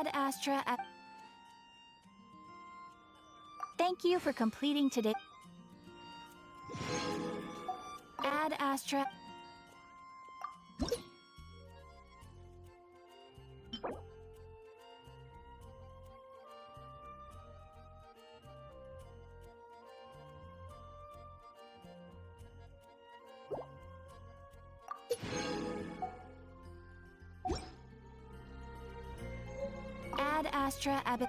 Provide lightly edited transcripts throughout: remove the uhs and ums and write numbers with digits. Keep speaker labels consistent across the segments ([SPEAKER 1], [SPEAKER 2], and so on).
[SPEAKER 1] Ad Astra. Thank you for completing today. Ad Astra. Ad Astra Abbot.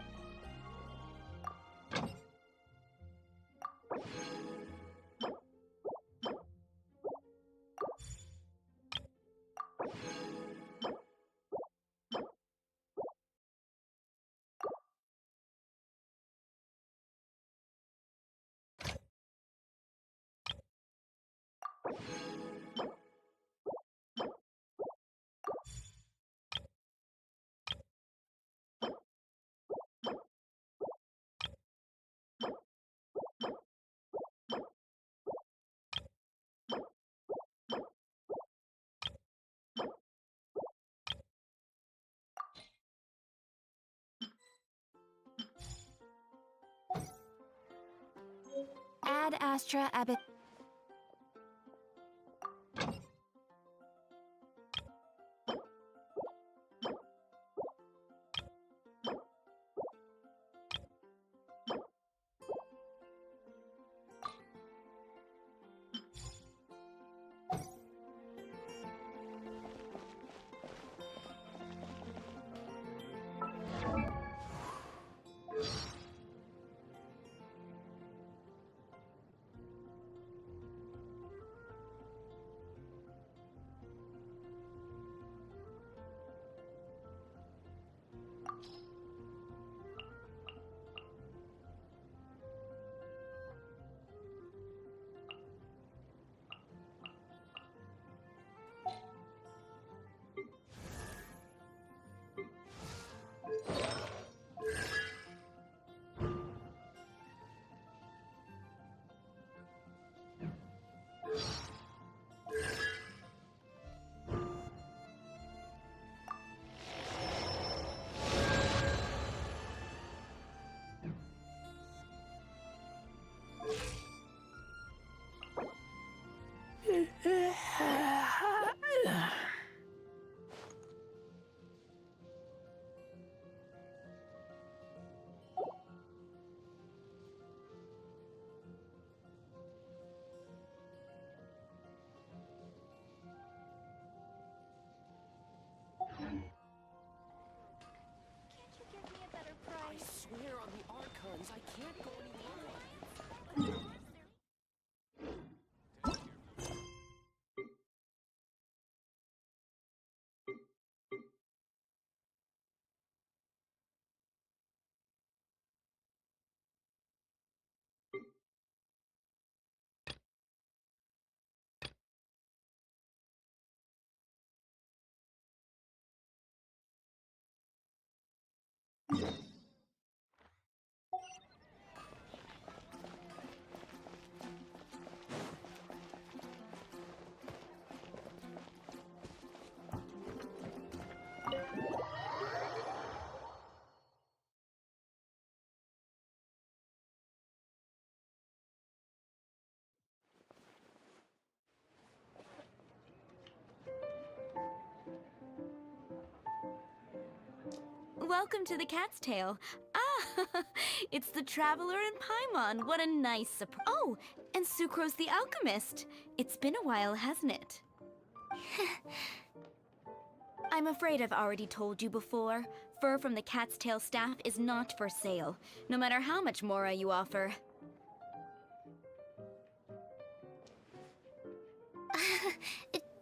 [SPEAKER 1] Ad Astra Abbot.
[SPEAKER 2] I swear on the Archons, I can't go any lower.
[SPEAKER 1] Welcome to the Cat's Tail. Ah, it's the Traveler and Paimon. What a nice surprise. Oh, and Sucrose the Alchemist. It's been a while, hasn't it? I'm afraid I've already told you before. Fur from the Cat's Tail staff is not for sale, no matter how much Mora you offer.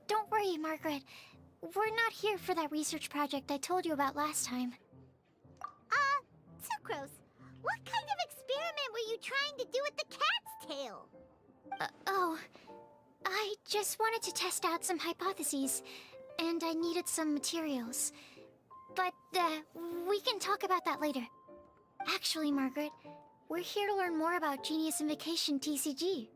[SPEAKER 3] Don't worry, Margaret. We're not here for that research project I told you about last time.
[SPEAKER 4] Sucrose, what kind of experiment were you trying to do with the cat's tail?
[SPEAKER 3] I just wanted to test out some hypotheses, and I needed some materials. But, we can talk about that later. Actually, Margaret, we're here to learn more about Genius Invocation TCG.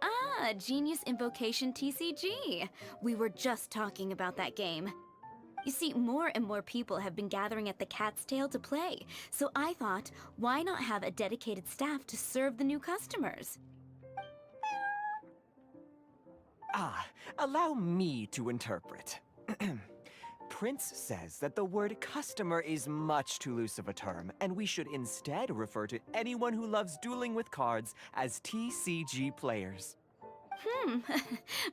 [SPEAKER 1] Ah, Genius Invocation TCG. We were just talking about that game. You see, more and more people have been gathering at the Cat's Tail to play, so I thought, why not have a dedicated staff to serve the new customers?
[SPEAKER 5] Allow me to interpret. Prince says that the word customer is much too loose of a term, and we should instead refer to anyone who loves dueling with cards as TCG players.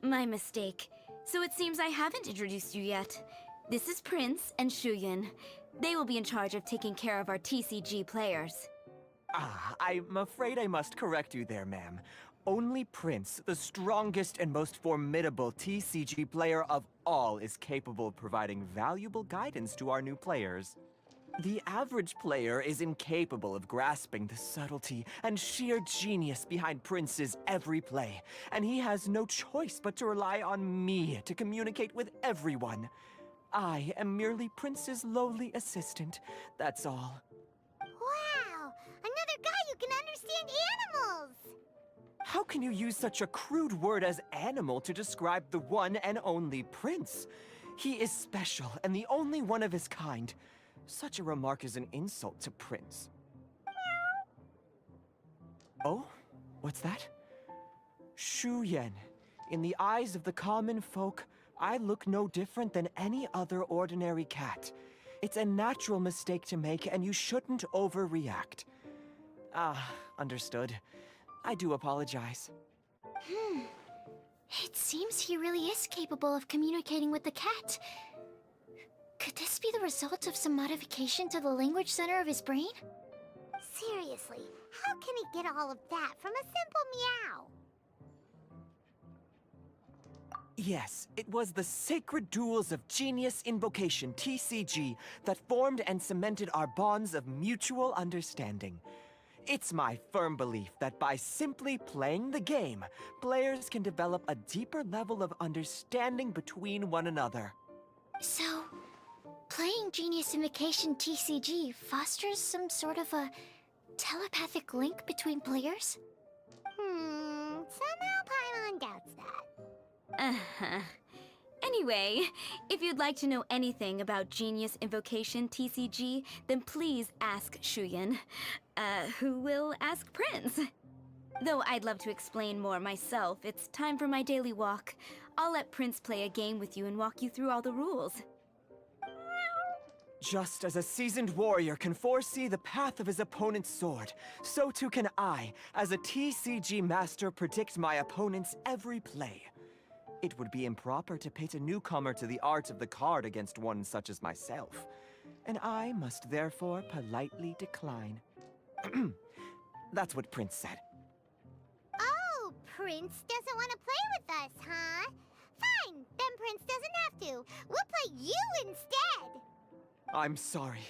[SPEAKER 1] My mistake. So it seems I haven't introduced you yet. This is Prince and Shuyan. They will be in charge of taking care of our TCG players.
[SPEAKER 5] I'm afraid I must correct you there, ma'am. Only Prince, the strongest and most formidable TCG player of all, is capable of providing valuable guidance to our new players. The average player is incapable of grasping the subtlety and sheer genius behind Prince's every play, and he has no choice but to rely on me to communicate with everyone. I am merely Prince's lowly assistant, that's all.
[SPEAKER 4] Wow! Another guy who can understand animals!
[SPEAKER 5] How can you use such a crude word as animal to describe the one and only Prince? He is special and the only one of his kind. Such a remark is an insult to Prince. Oh? What's that? Shuyan. In the eyes of the common folk, I look no different than any other ordinary cat. It's a natural mistake to make, and you shouldn't overreact. Understood. I do apologize.
[SPEAKER 3] It seems he really is capable of communicating with the cat. Could this be the result of some modification to the language center of his brain?
[SPEAKER 4] Seriously, how can he get all of that from a simple meow?
[SPEAKER 5] Yes, it was the sacred duels of Genius Invocation, TCG, that formed and cemented our bonds of mutual understanding. It's my firm belief that by simply playing the game, players can develop a deeper level of understanding between one another.
[SPEAKER 3] So, playing Genius Invocation TCG fosters some sort of a telepathic link between players?
[SPEAKER 4] Somehow Paimon doubts that.
[SPEAKER 1] Anyway, if you'd like to know anything about Genius Invocation TCG, then please ask Shuyan, who will ask Prince. Though I'd love to explain more myself, it's time for my daily walk. I'll let Prince play a game with you and walk you through all the rules.
[SPEAKER 5] Just as a seasoned warrior can foresee the path of his opponent's sword, so too can I, as a TCG master, predict my opponent's every play. It would be improper to pit a newcomer to the art of the card against one such as myself, and I must therefore politely decline. That's what Prince said.
[SPEAKER 4] Oh, Prince doesn't want to play with us, huh? Fine, then Prince doesn't have to. We'll play you instead.
[SPEAKER 5] I'm sorry,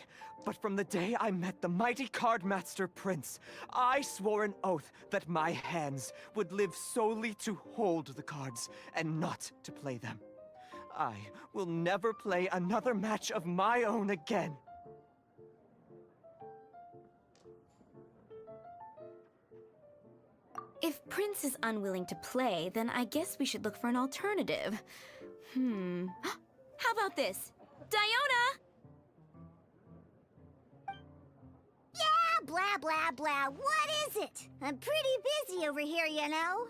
[SPEAKER 5] but from the day I met the mighty cardmaster Prince, I swore an oath that my hands would live solely to hold the cards and not to play them. I will never play another match of my own again.
[SPEAKER 1] If Prince is unwilling to play, then I guess we should look for an alternative. How about this? Diona!
[SPEAKER 4] Yeah, blah, blah, blah. What is it? I'm pretty busy over here, you know.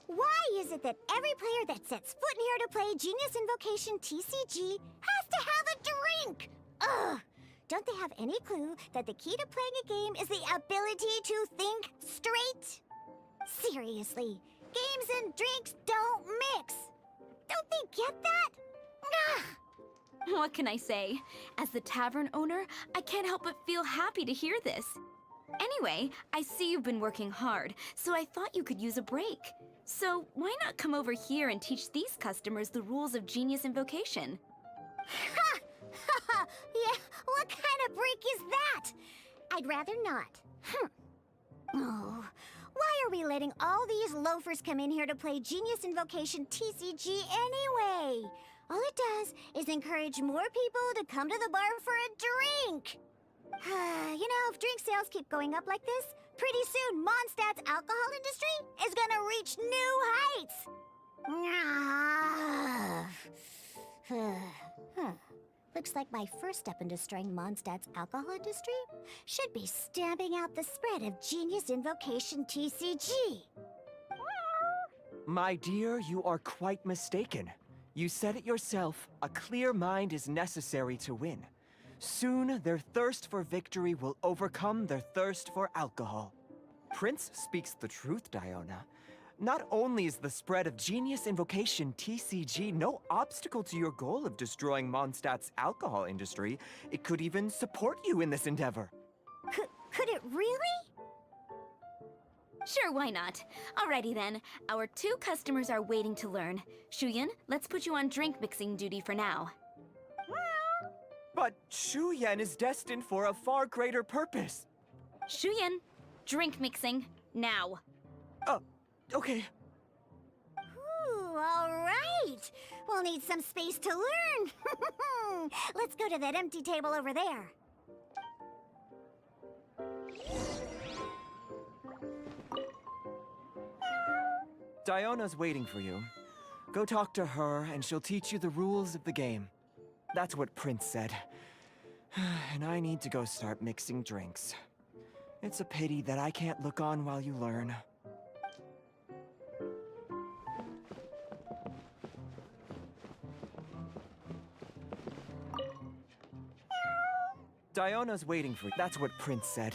[SPEAKER 4] Why is it that every player that sets foot in here to play Genius Invocation TCG has to have a drink? Ugh! Don't they have any clue that the key to playing a game is the ability to think straight? Seriously, games and drinks don't mix. Don't they get that? Ugh!
[SPEAKER 1] What can I say? As the tavern owner, I can't help but feel happy to hear this. Anyway, I see you've been working hard, so I thought you could use a break. So why not come over here and teach these customers the rules of Genius Invocation?
[SPEAKER 4] Ha! I'd rather not. Oh, why are we letting all these loafers come in here to play Genius Invocation TCG anyway? All it does is encourage more people to come to the bar for a drink. You know, if drink sales keep going up like this, pretty soon Mondstadt's alcohol industry is gonna reach new heights. Looks like my first step in destroying Mondstadt's alcohol industry should be stamping out the spread of Genius Invocation TCG.
[SPEAKER 5] My dear, you are quite mistaken. You said it yourself, a clear mind is necessary to win. Soon, their thirst for victory will overcome their thirst for alcohol. Prince speaks the truth, Diona. Not only is the spread of Genius Invocation TCG no obstacle to your goal of destroying Mondstadt's alcohol industry, it could even support you in this endeavor.
[SPEAKER 4] Could it really?
[SPEAKER 1] Sure, why not? Alrighty then. Our 2 customers are waiting to learn. Shuyan, let's put you on drink mixing duty for now.
[SPEAKER 5] But Shuyan is destined for a far greater purpose.
[SPEAKER 1] Shuyan, drink mixing, now.
[SPEAKER 5] Okay.
[SPEAKER 4] Ooh, all right. We'll need some space to learn. Let's go to that empty table over there.
[SPEAKER 5] Diona's waiting for you. Go talk to her, and she'll teach you the rules of the game. That's what Prince said. And I need to go start mixing drinks. It's a pity that I can't look on while you learn. Diona's waiting for you. That's what Prince said.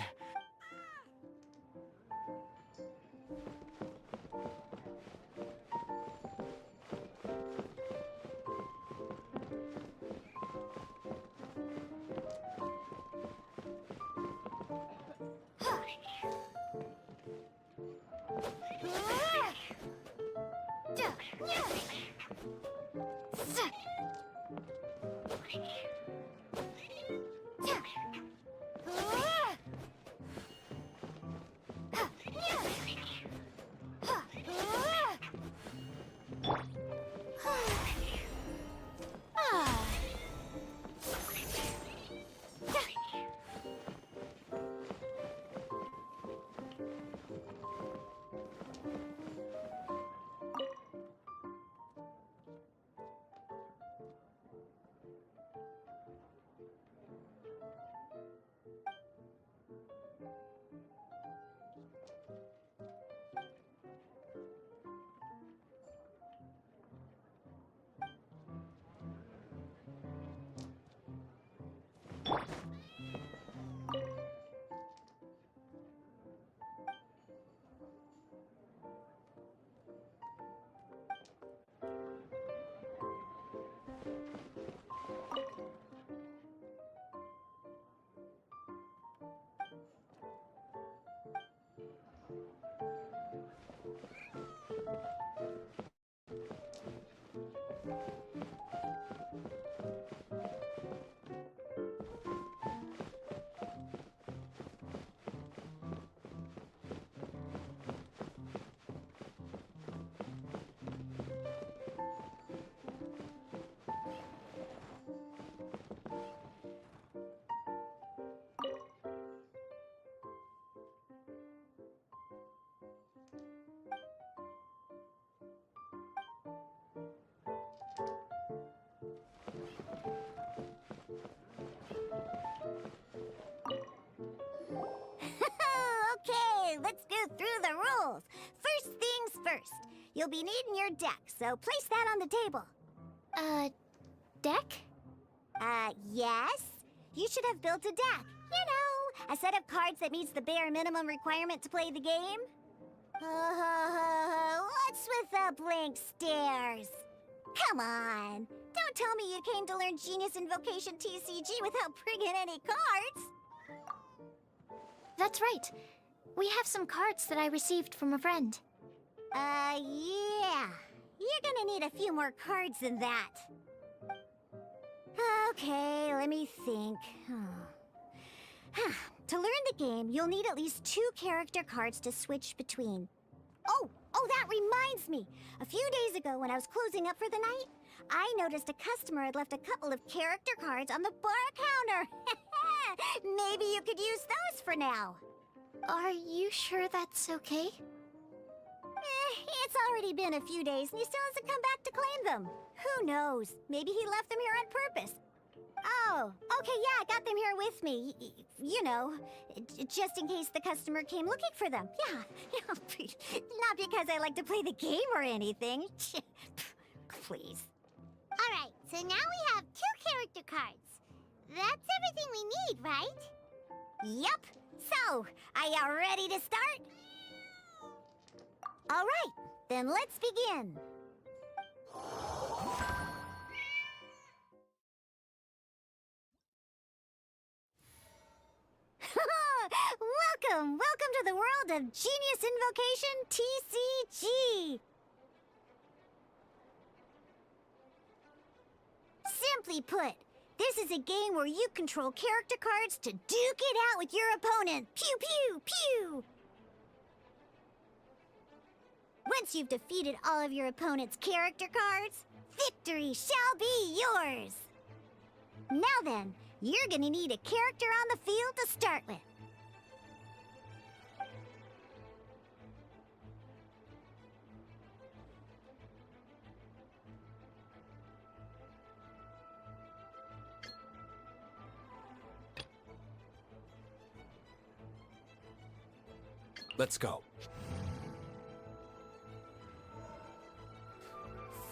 [SPEAKER 4] Okay, let's go through the rules. First things first. You'll be needing your deck, so place that on the table.
[SPEAKER 3] Deck?
[SPEAKER 4] Yes? You should have built a deck. You know, a set of cards that meets the bare minimum requirement to play the game. What's with the blank stares? Come on. Don't tell me you came to learn Genius Invocation TCG without bringing any cards.
[SPEAKER 3] That's right. We have some cards that I received from a friend.
[SPEAKER 4] Yeah. You're gonna need a few more cards than that. Okay, let me think. To learn the game, you'll need at least 2 character cards to switch between. Oh, that reminds me! A few days ago, when I was closing up for the night, I noticed a customer had left a couple of character cards on the bar counter. Maybe you could use those for now.
[SPEAKER 3] Are you sure that's okay?
[SPEAKER 4] It's already been a few days and he still hasn't come back to claim them. Who knows? Maybe he left them here on purpose. Oh, okay, yeah, I got them here with me. You know, just in case the customer came looking for them. Yeah, not because I like to play the game or anything. Please.
[SPEAKER 3] All right, so now we have 2 character cards. That's everything we need, right?
[SPEAKER 4] Yep. So, are you ready to start? All right, then let's begin. Welcome to the world of Genius Invocation TCG. Simply put, this is a game where you control character cards to duke it out with your opponent. Pew, pew, pew! Once you've defeated all of your opponent's character cards, victory shall be yours! Now then, you're gonna need a character on the field to start with.
[SPEAKER 6] Let's go.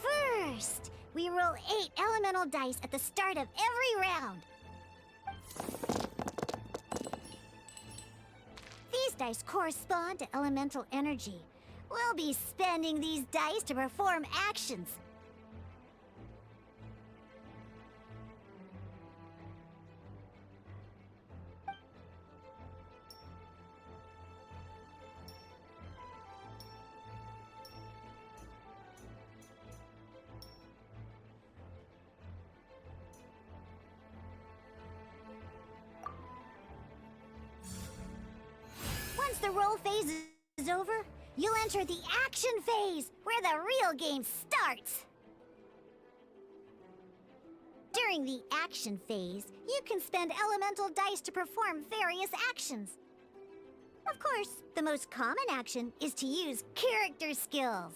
[SPEAKER 4] First, we roll 8 elemental dice at the start of every round. These dice correspond to elemental energy. We'll be spending these dice to perform actions. Once the roll phase is over, you'll enter the action phase, where the real game starts. During the action phase, you can spend elemental dice to perform various actions. Of course, the most common action is to use character skills.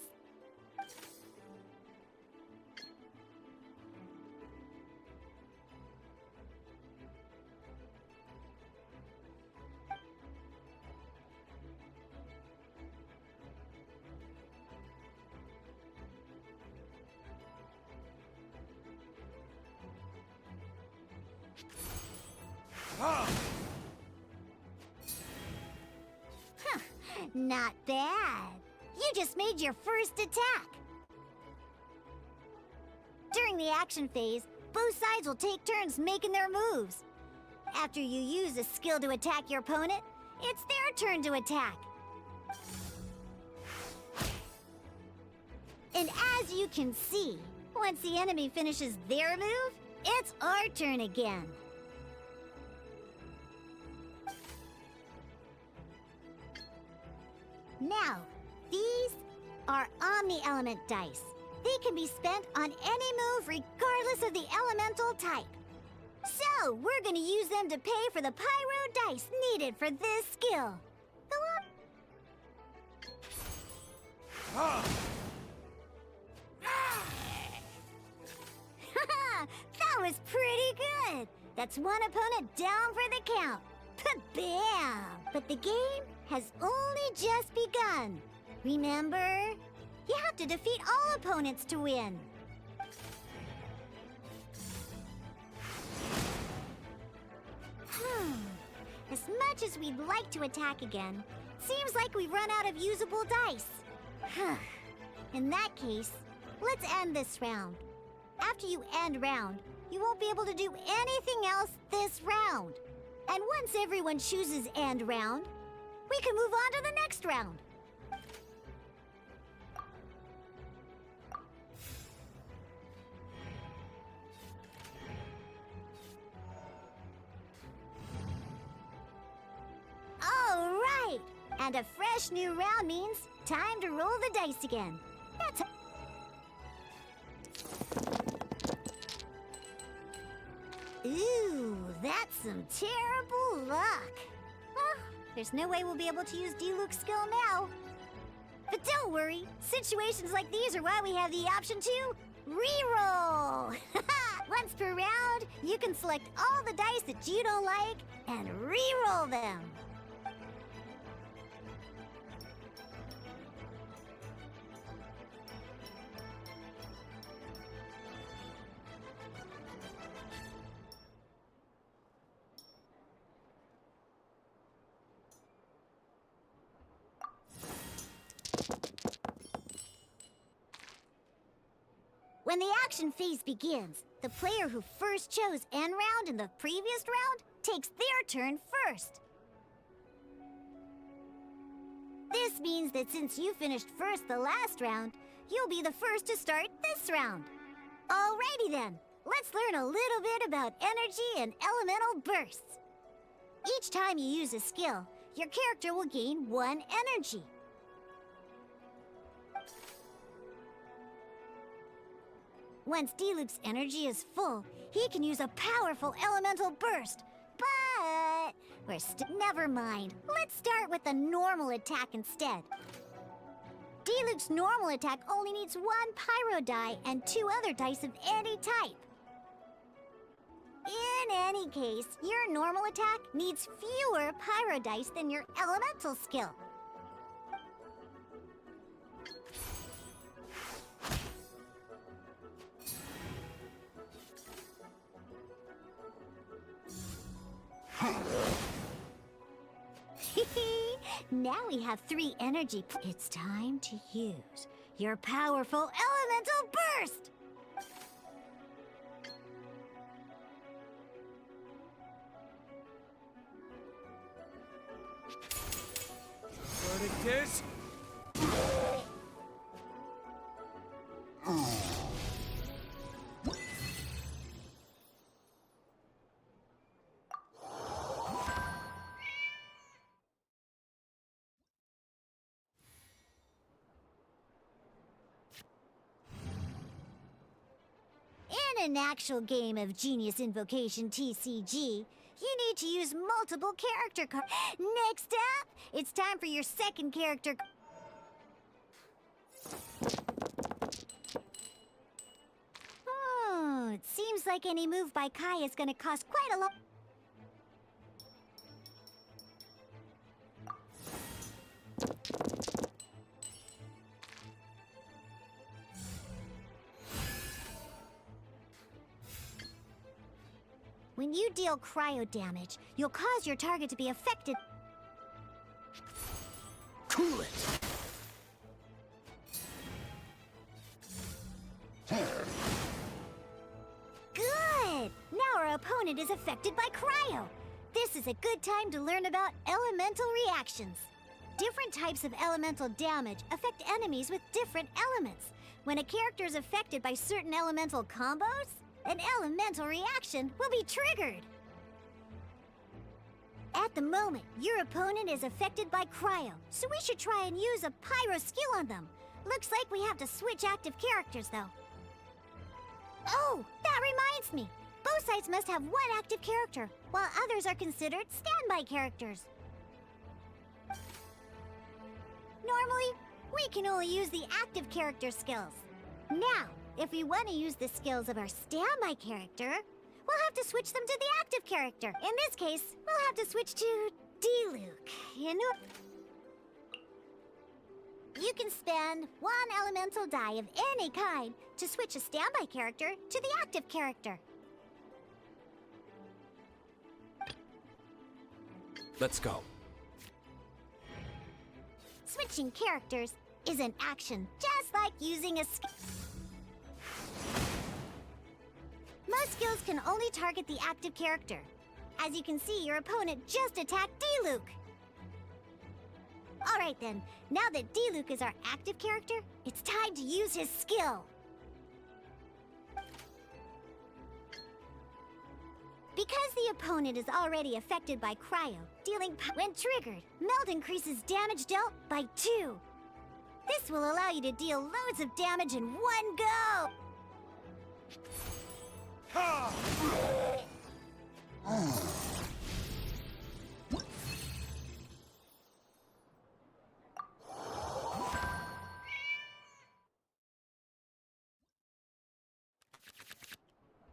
[SPEAKER 4] Not bad. You just made your first attack. During the action phase, both sides will take turns making their moves. After you use a skill to attack your opponent, it's their turn to attack. And as you can see, once the enemy finishes their move, it's our turn again. Now, these are omni-element dice. They can be spent on any move regardless of the elemental type. So, we're gonna use them to pay for the pyro dice needed for this skill. Go up. That was pretty good. That's one opponent down for the count. Bam! But the game has only just begun. Remember? You have to defeat all opponents to win. As much as we'd like to attack again, seems like we've run out of usable dice. In that case, let's end this round. After you end round, you won't be able to do anything else this round. And once everyone chooses end round, we can move on to the next round. And a fresh new round means time to roll the dice again. That's... Ooh, that's some terrible luck. Well, there's no way we'll be able to use D-Luke's skill now. But don't worry, situations like these are why we have the option to reroll. Once per round, you can select all the dice that you don't like and reroll them. When the action phase begins, the player who first chose end round in the previous round takes their turn first. This means that since you finished first the last round, you'll be the first to start this round. Alrighty then, let's learn a little bit about energy and elemental bursts. Each time you use a skill, your character will gain 1 energy. Once D-Luke's energy is full, he can use a powerful elemental burst. But never mind. Let's start with a normal attack instead. D-Luke's normal attack only needs 1 pyro die and 2 other dice of any type. In any case, your normal attack needs fewer pyro dice than your elemental skill. Now we have 3 energy. It's time to use your powerful elemental burst!
[SPEAKER 6] Verdict is...
[SPEAKER 4] In an actual game of Genius Invocation TCG, you need to use multiple character cards. Next up, it's time for your second character. It seems like any move by Kai is going to cost quite a lot. When you deal cryo damage, you'll cause your target to be affected.
[SPEAKER 6] Cool it!
[SPEAKER 4] Good! Now our opponent is affected by cryo. This is a good time to learn about elemental reactions. Different types of elemental damage affect enemies with different elements. When a character is affected by certain elemental combos, an elemental reaction will be triggered. At the moment, your opponent is affected by cryo, so we should try and use a pyro skill on them. Looks like we have to switch active characters, though. Oh, that reminds me. Both sides must have 1 active character, while others are considered standby characters. Normally, we can only use the active character skills. Now, if we want to use the skills of our standby character, we'll have to switch them to the active character. In this case, we'll have to switch to D-Luke. You can spend 1 elemental die of any kind to switch a standby character to the active character.
[SPEAKER 6] Let's go.
[SPEAKER 4] Switching characters is an action, just like using a skill. Most skills can only target the active character. As you can see, your opponent just attacked D-Luke. Alright then, now that D-Luke is our active character, it's time to use his skill. Because the opponent is already affected by cryo, when triggered, melt increases damage dealt by 2. This will allow you to deal loads of damage in one go!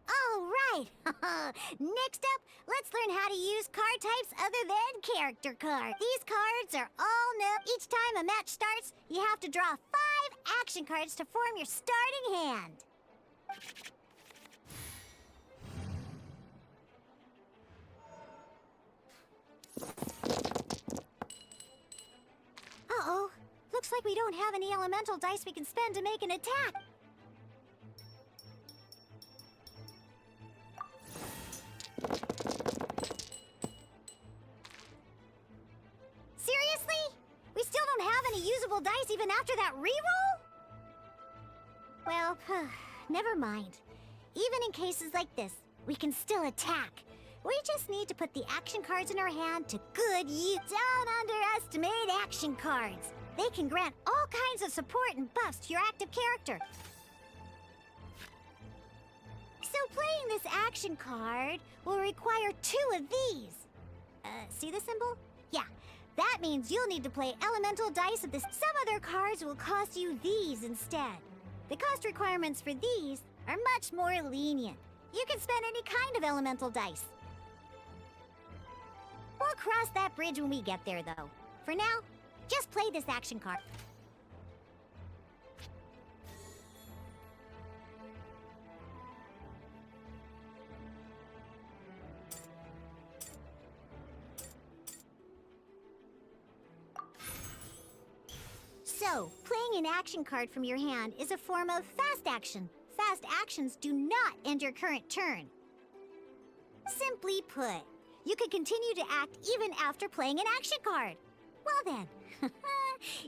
[SPEAKER 4] Alright! Next up, let's learn how to use card types other than character cards. These cards are all known. Each time a match starts, you have to draw 5 action cards to form your starting hand. Uh-oh. Looks like we don't have any elemental dice we can spend to make an attack. Seriously? We still don't have any usable dice even after that reroll? Well, never mind. Even in cases like this, we can still attack. We just need to put the action cards in our hand to good use. Don't underestimate action cards. They can grant all kinds of support and buffs to your active character. So playing this action card will require 2 of these. See the symbol? Yeah, that means you'll need to play elemental dice of this. Some other cards will cost you these instead. The cost requirements for these are much more lenient. You can spend any kind of elemental dice. We'll cross that bridge when we get there, though. For now, just play this action card. So, playing an action card from your hand is a form of fast action. Fast actions do not end your current turn. Simply put, you can continue to act even after playing an action card. Well then,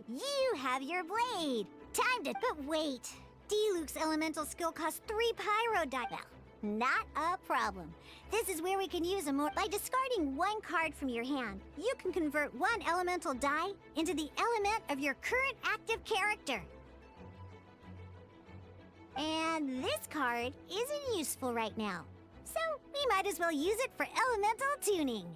[SPEAKER 4] you have your blade. Time to... But wait, Diluc's elemental skill costs 3 pyro die. Well, not a problem. This is where we can use them more. By discarding 1 card from your hand, you can convert 1 elemental die into the element of your current active character. And this card isn't useful right now, so we might as well use it for elemental tuning.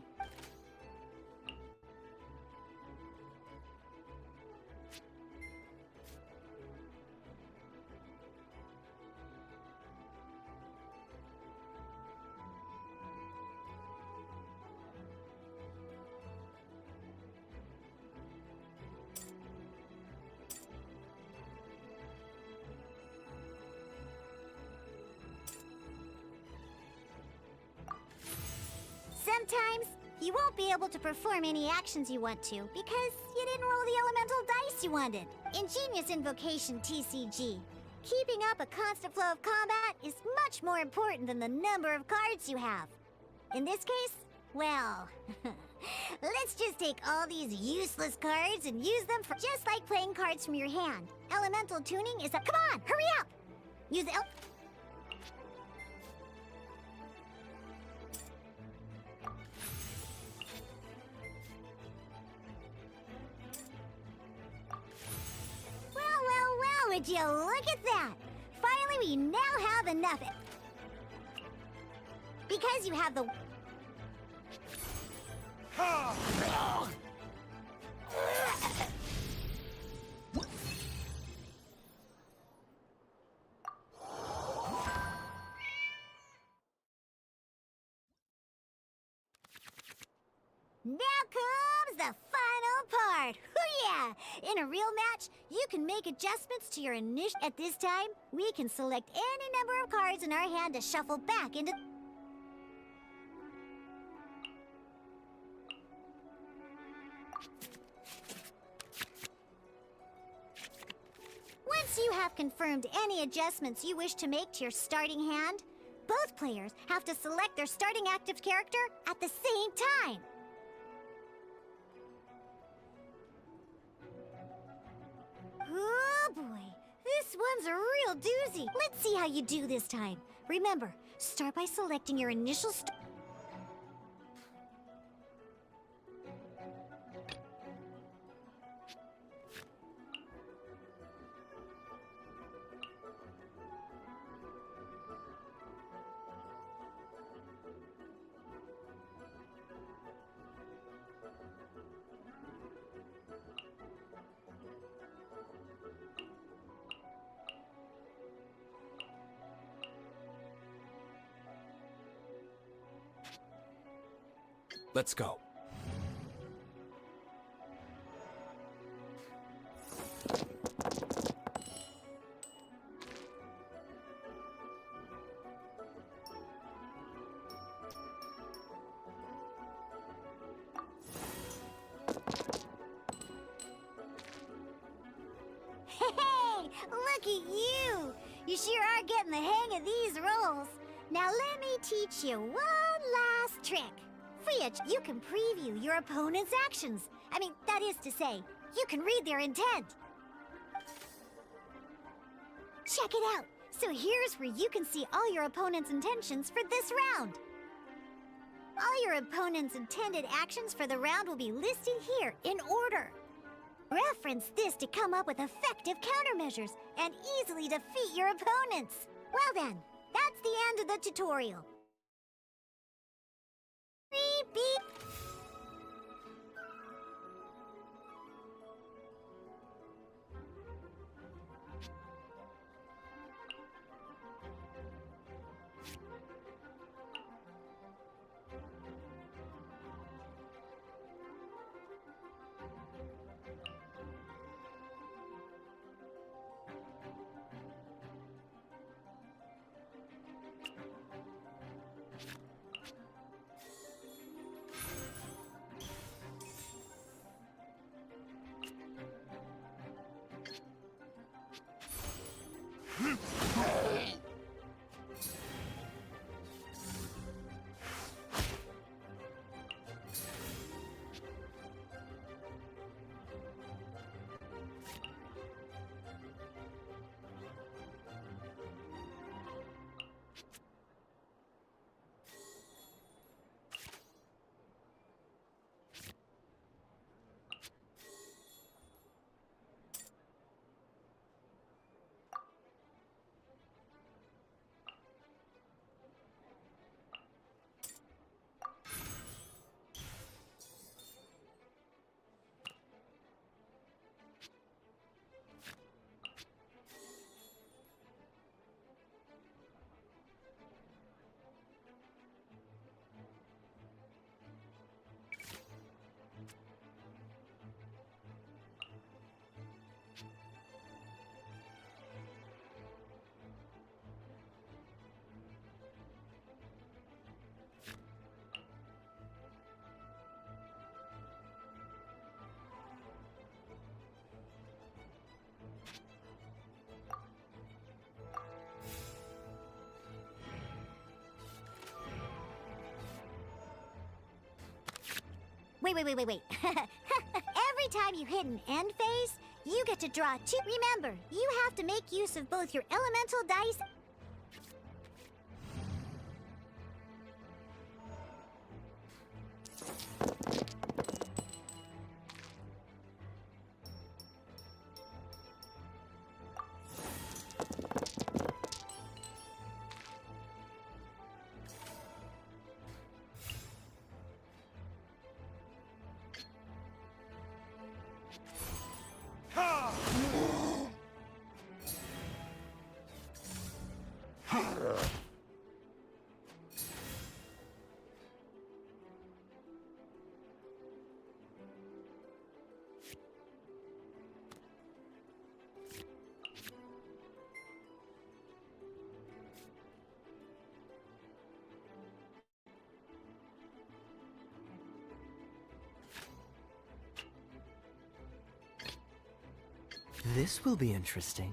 [SPEAKER 4] Sometimes, you won't be able to perform any actions you want to because you didn't roll the elemental dice you wanted. In Genius Invocation TCG, keeping up a constant flow of combat is much more important than the number of cards you have. In this case, well, let's just take all these useless cards and use them for just like playing cards from your hand. Elemental tuning is a... Come on, hurry up! Use the... Would you look at that? Finally, we now have enough. Because you have the... Now comes the final part! Hoo-yeah! In a real match, you can make adjustments to your initial... At this time, we can select any number of cards in our hand to shuffle back into... Once you have confirmed any adjustments you wish to make to your starting hand, both players have to select their starting active character at the same time. Oh boy, this one's a real doozy. Let's see how you do this time. Remember, start by selecting your initial
[SPEAKER 6] Let's go.
[SPEAKER 4] Hey, look at you! You sure are getting the hang of these rolls. Now let me teach you one last trick. For which you can preview your opponent's actions. I mean, that is to say, you can read their intent. Check it out. So here's where you can see all your opponent's intentions for this round. All your opponent's intended actions for the round will be listed here in order. Reference this to come up with effective countermeasures and easily defeat your opponents. Well then, that's the end of the tutorial. Beep, beep. Wait. Every time you hit an end phase, you get to draw two. Remember, you have to make use of both your elemental dice
[SPEAKER 5] This will be interesting.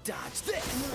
[SPEAKER 6] Dodge this!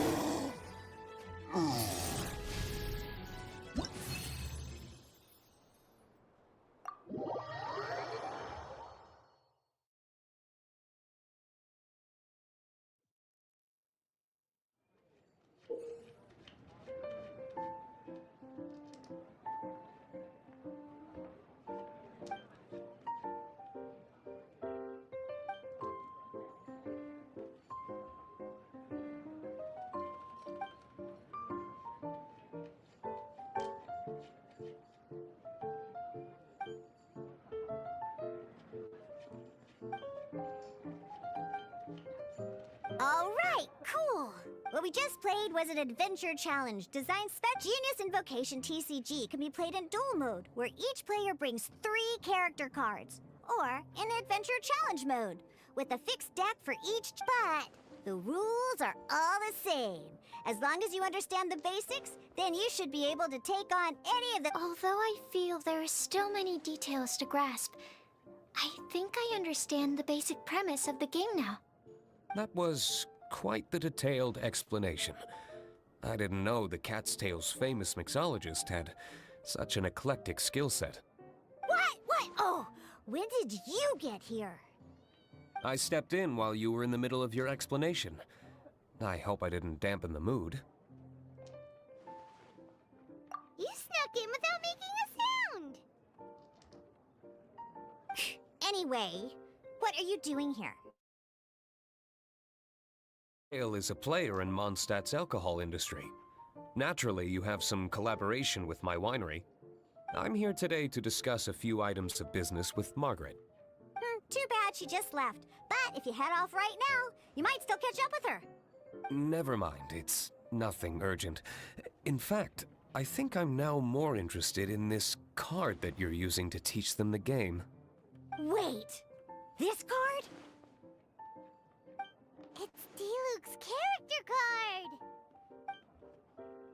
[SPEAKER 4] All right, cool. What we just played was an adventure challenge designed Genius Invocation TCG can be played in duel mode, where each player brings 3 character cards, or in adventure challenge mode, with a fixed deck for each. But the rules are all the same. As long as you understand the basics, then you should be able to take on any of the.
[SPEAKER 3] Although I feel there are still many details to grasp, I think I understand the basic premise of the game now.
[SPEAKER 6] That was quite the detailed explanation. I didn't know the Cat's Tail's famous mixologist had such an eclectic skill set.
[SPEAKER 4] What? Oh, when did you get here?
[SPEAKER 6] I stepped in while you were in the middle of your explanation. I hope I didn't dampen the mood.
[SPEAKER 4] You snuck in without making a sound. Anyway, what are you doing here?
[SPEAKER 6] Ale is a player in Mondstadt's alcohol industry. Naturally, you have some collaboration with my winery. I'm here today to discuss a few items of business with Margaret.
[SPEAKER 4] Too bad she just left. But if you head off right now, you might still catch up with her.
[SPEAKER 6] Never mind, it's nothing urgent. In fact, I think I'm now more interested in this card that you're using to teach them the game.
[SPEAKER 4] Wait, this card? It's Diluc's character card!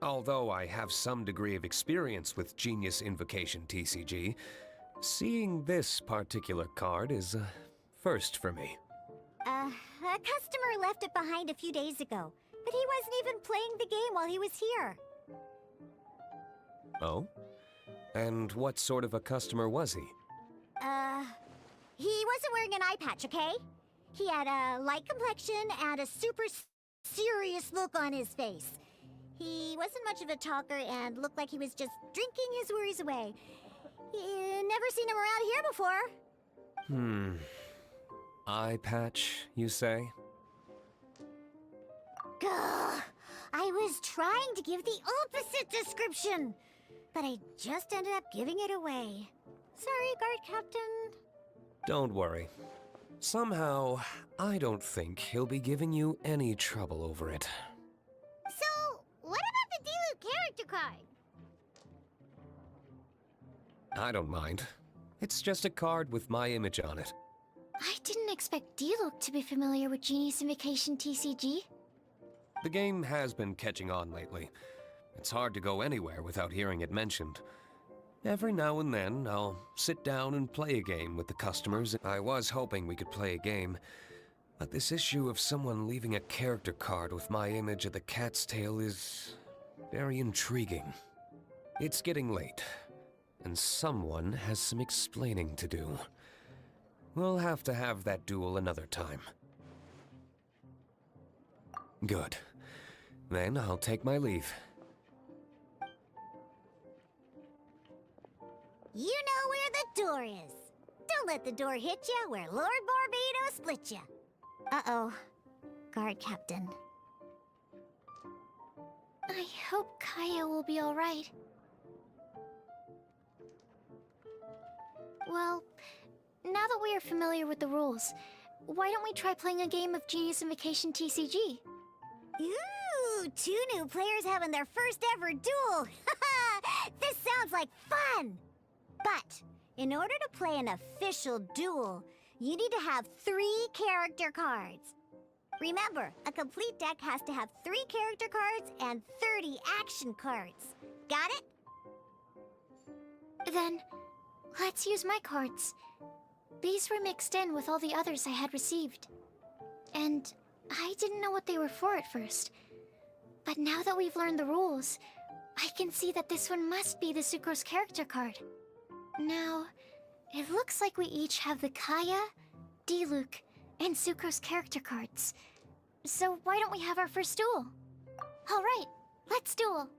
[SPEAKER 6] Although I have some degree of experience with Genius Invocation TCG, seeing this particular card is a first for me.
[SPEAKER 4] A customer left it behind a few days ago, but he wasn't even playing the game while he was here.
[SPEAKER 6] Oh? And what sort of a customer was he?
[SPEAKER 4] He wasn't wearing an eye patch, okay? He had a light complexion and a super serious look on his face. He wasn't much of a talker and looked like he was just drinking his worries away. Never seen him around here before.
[SPEAKER 6] Eye patch, you say?
[SPEAKER 4] Gah! I was trying to give the opposite description, but I just ended up giving it away. Sorry, guard captain.
[SPEAKER 6] Don't worry. Somehow, I don't think he'll be giving you any trouble over it.
[SPEAKER 4] So, what about the Diluc character card?
[SPEAKER 6] I don't mind. It's just a card with my image on it.
[SPEAKER 3] I didn't expect Diluc to be familiar with Genius Invocation TCG.
[SPEAKER 6] The game has been catching on lately. It's hard to go anywhere without hearing it mentioned. Every now and then, I'll sit down and play a game with the customers. I was hoping we could play a game, but this issue of someone leaving a character card with my image of the Cat's Tail is very intriguing. It's getting late, and someone has some explaining to do. We'll have to have that duel another time. Good. Then I'll take my leave.
[SPEAKER 4] You know where the door is. Don't let the door hit ya where Lord Barbados split ya. Uh-oh. Guard captain.
[SPEAKER 3] I hope Kaya will be alright. Well, now that we are familiar with the rules, why don't we try playing a game of Genius Invocation TCG?
[SPEAKER 4] Ooh, 2 new players having their first ever duel. This sounds like fun. But in order to play an official duel, you need to have 3 character cards. Remember, a complete deck has to have 3 character cards and 30 action cards. Got it?
[SPEAKER 3] Then, let's use my cards. These were mixed in with all the others I had received. And I didn't know what they were for at first. But now that we've learned the rules, I can see that this one must be the Sucrose character card. Now, it looks like we each have the Kaya, Diluc, and Sucrose character cards. So why don't we have our first duel? Alright, let's duel.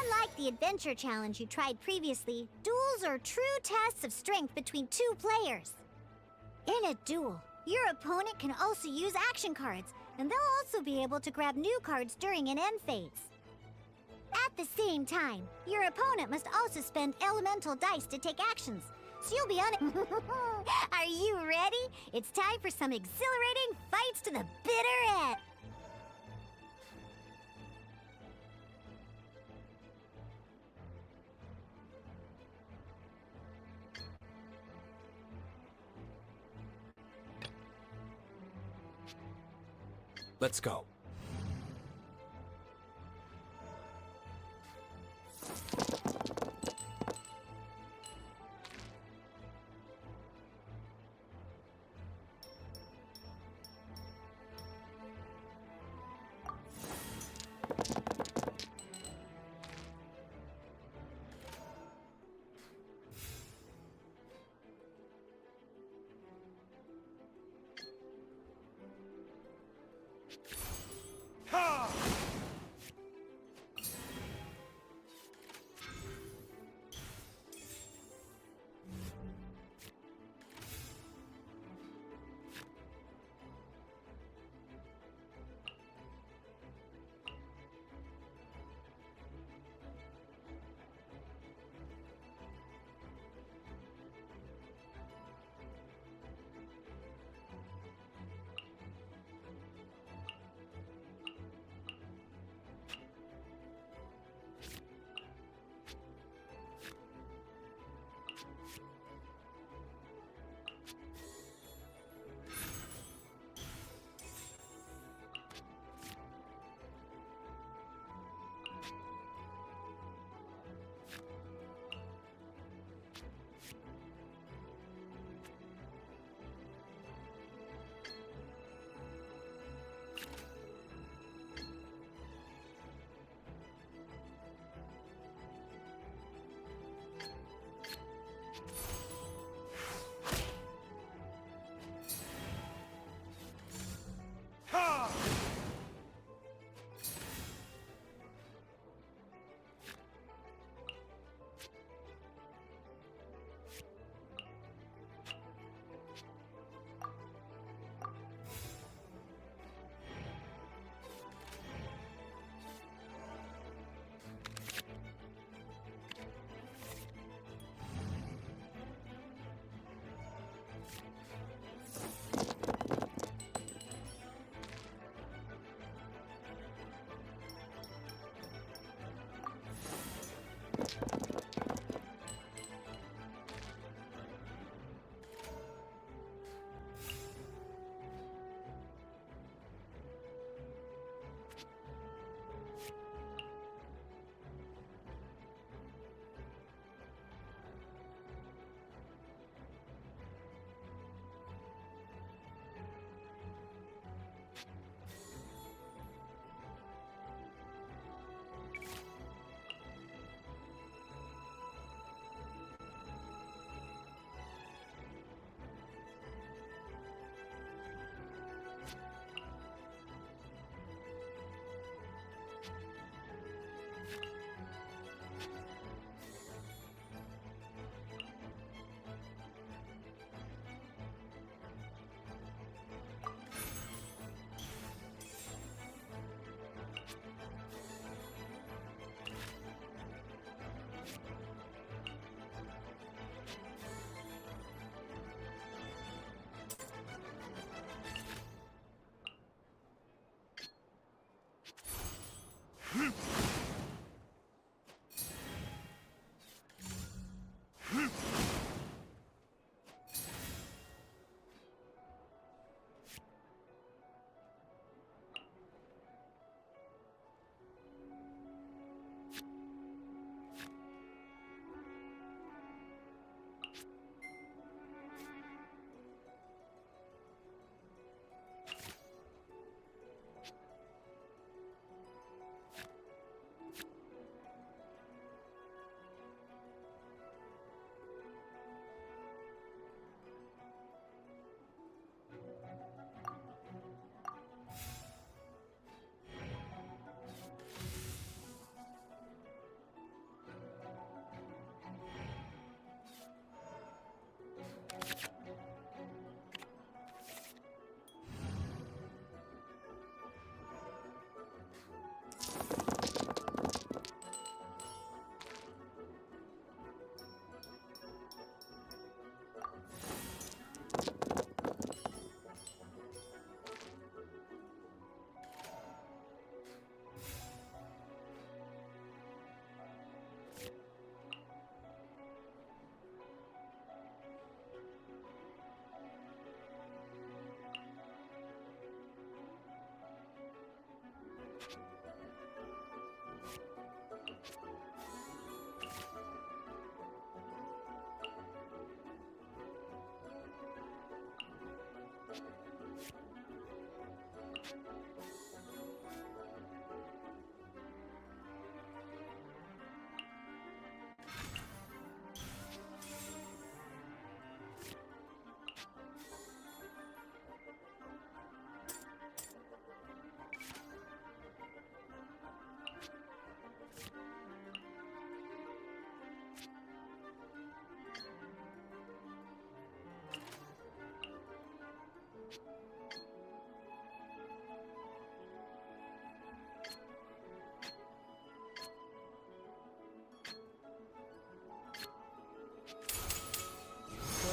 [SPEAKER 4] Unlike the adventure challenge you tried previously, duels are true tests of strength between two players. In a duel, your opponent can also use action cards, and they'll also be able to grab new cards during an end phase. At the same time, your opponent must also spend elemental dice to take actions, so you'll be Are you ready? It's time for some exhilarating fights to the bitter end!
[SPEAKER 7] Let's go.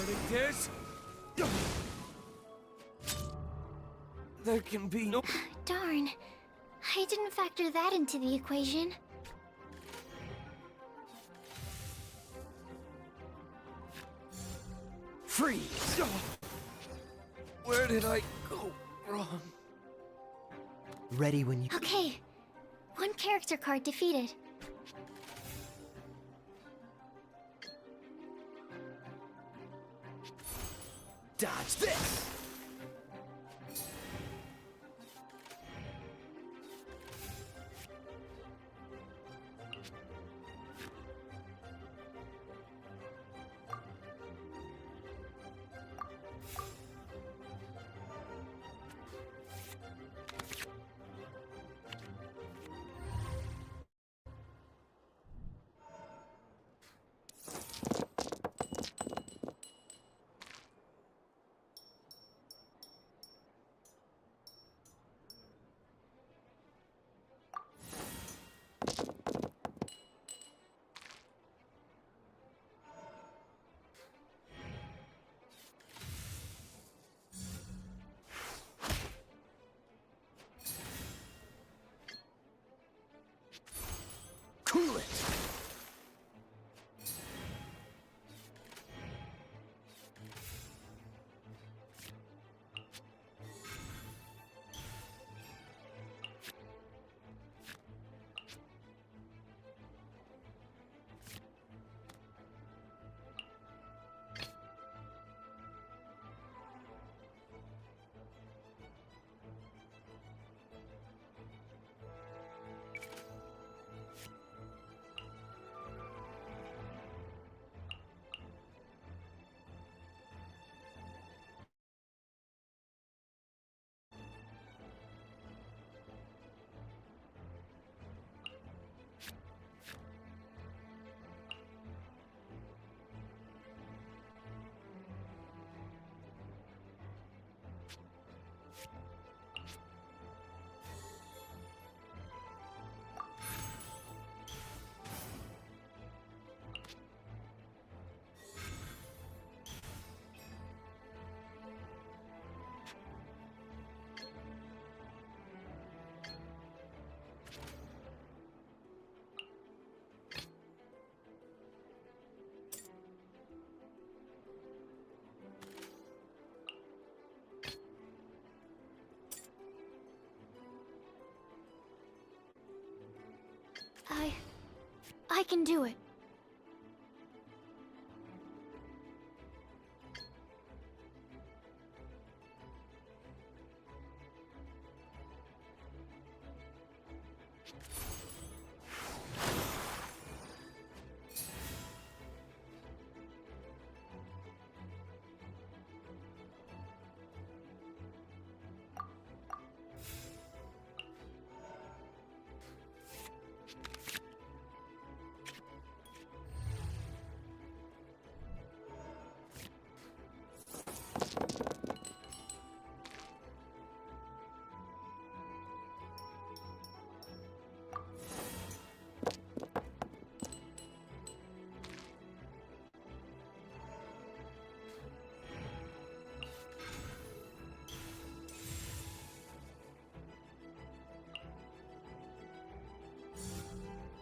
[SPEAKER 6] Like this? There can be no...
[SPEAKER 3] Darn. I didn't factor that into the equation.
[SPEAKER 6] Freeze! Where did I go wrong?
[SPEAKER 5] Ready when you...
[SPEAKER 3] Okay. One character card defeated.
[SPEAKER 5] Dodge this! Cool it!
[SPEAKER 3] I can do it.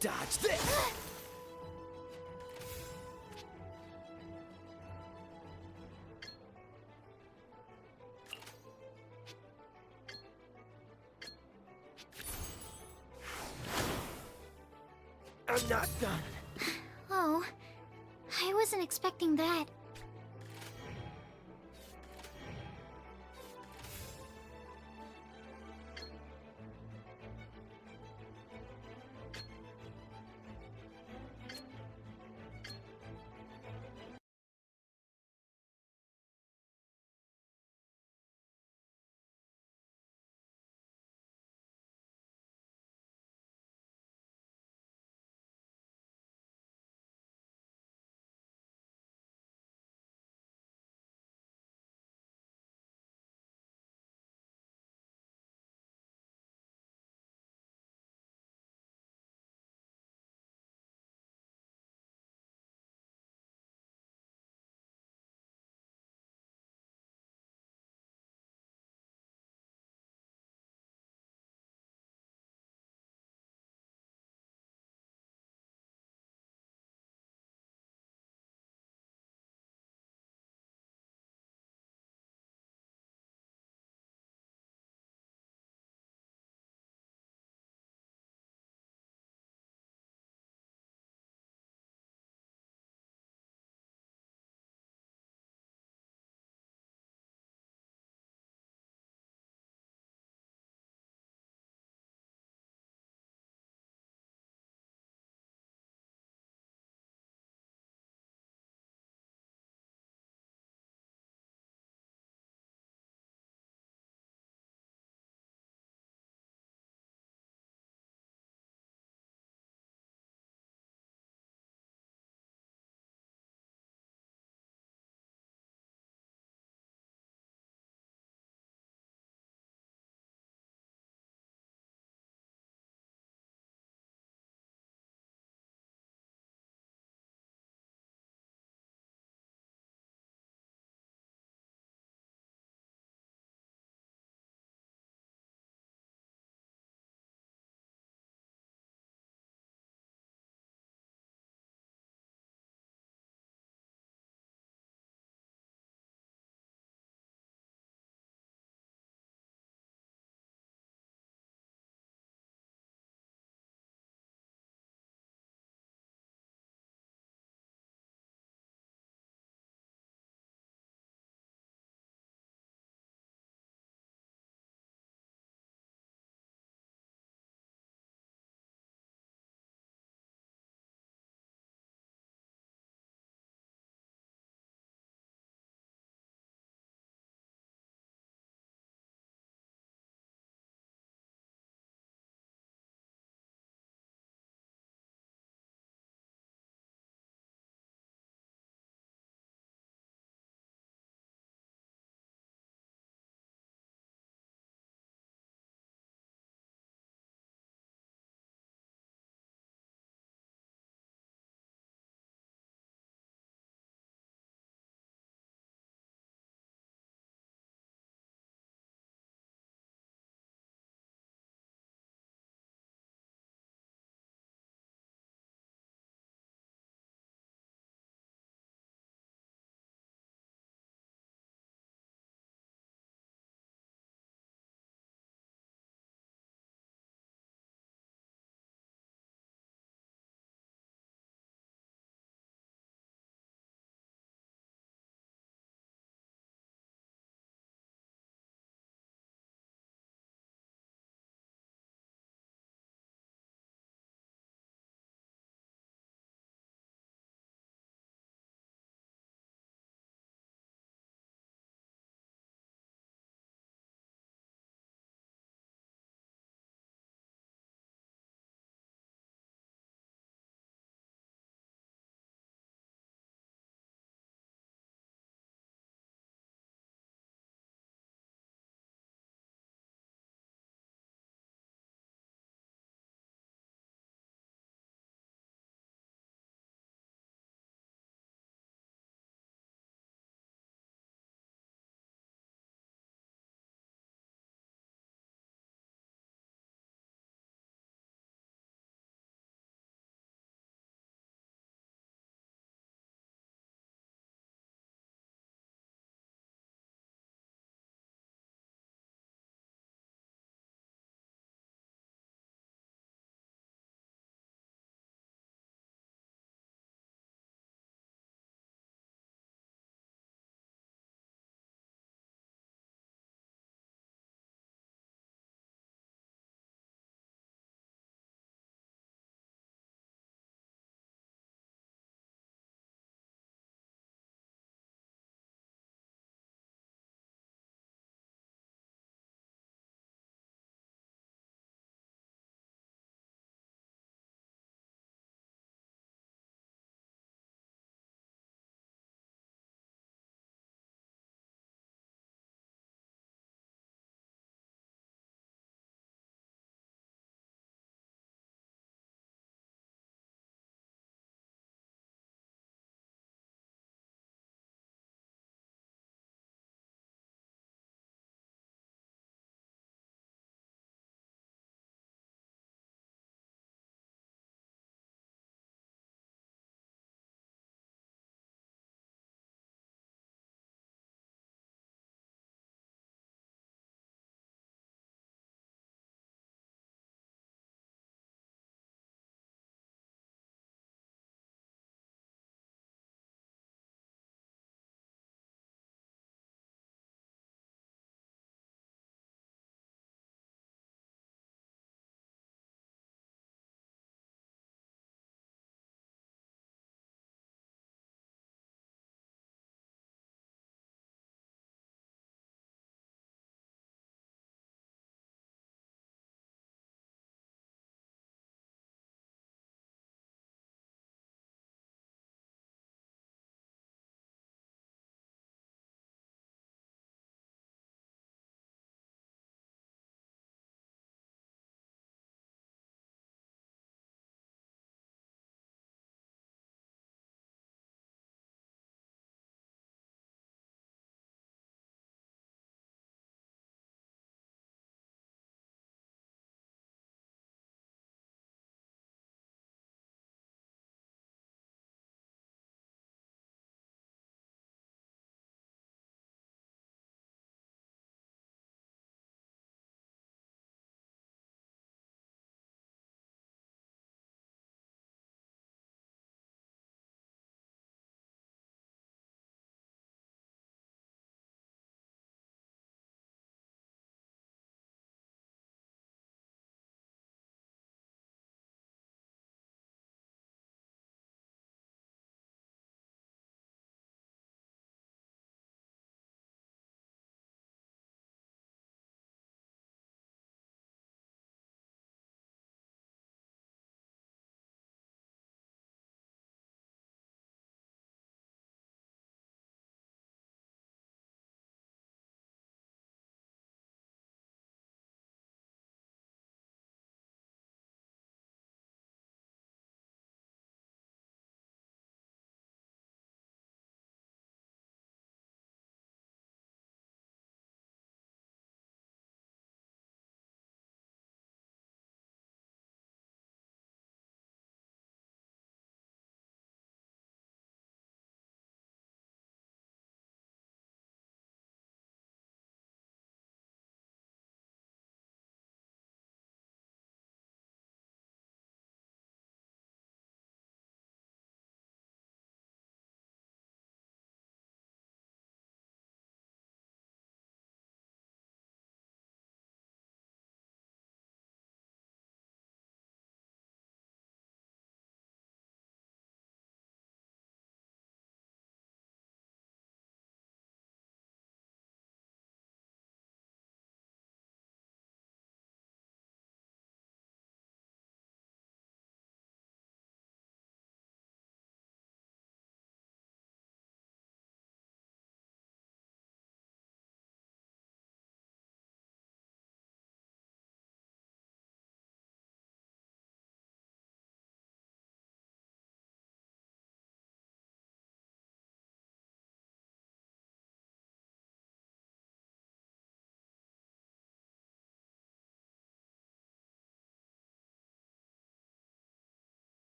[SPEAKER 5] Dodge this! I'm not done.
[SPEAKER 3] Oh, I wasn't expecting that.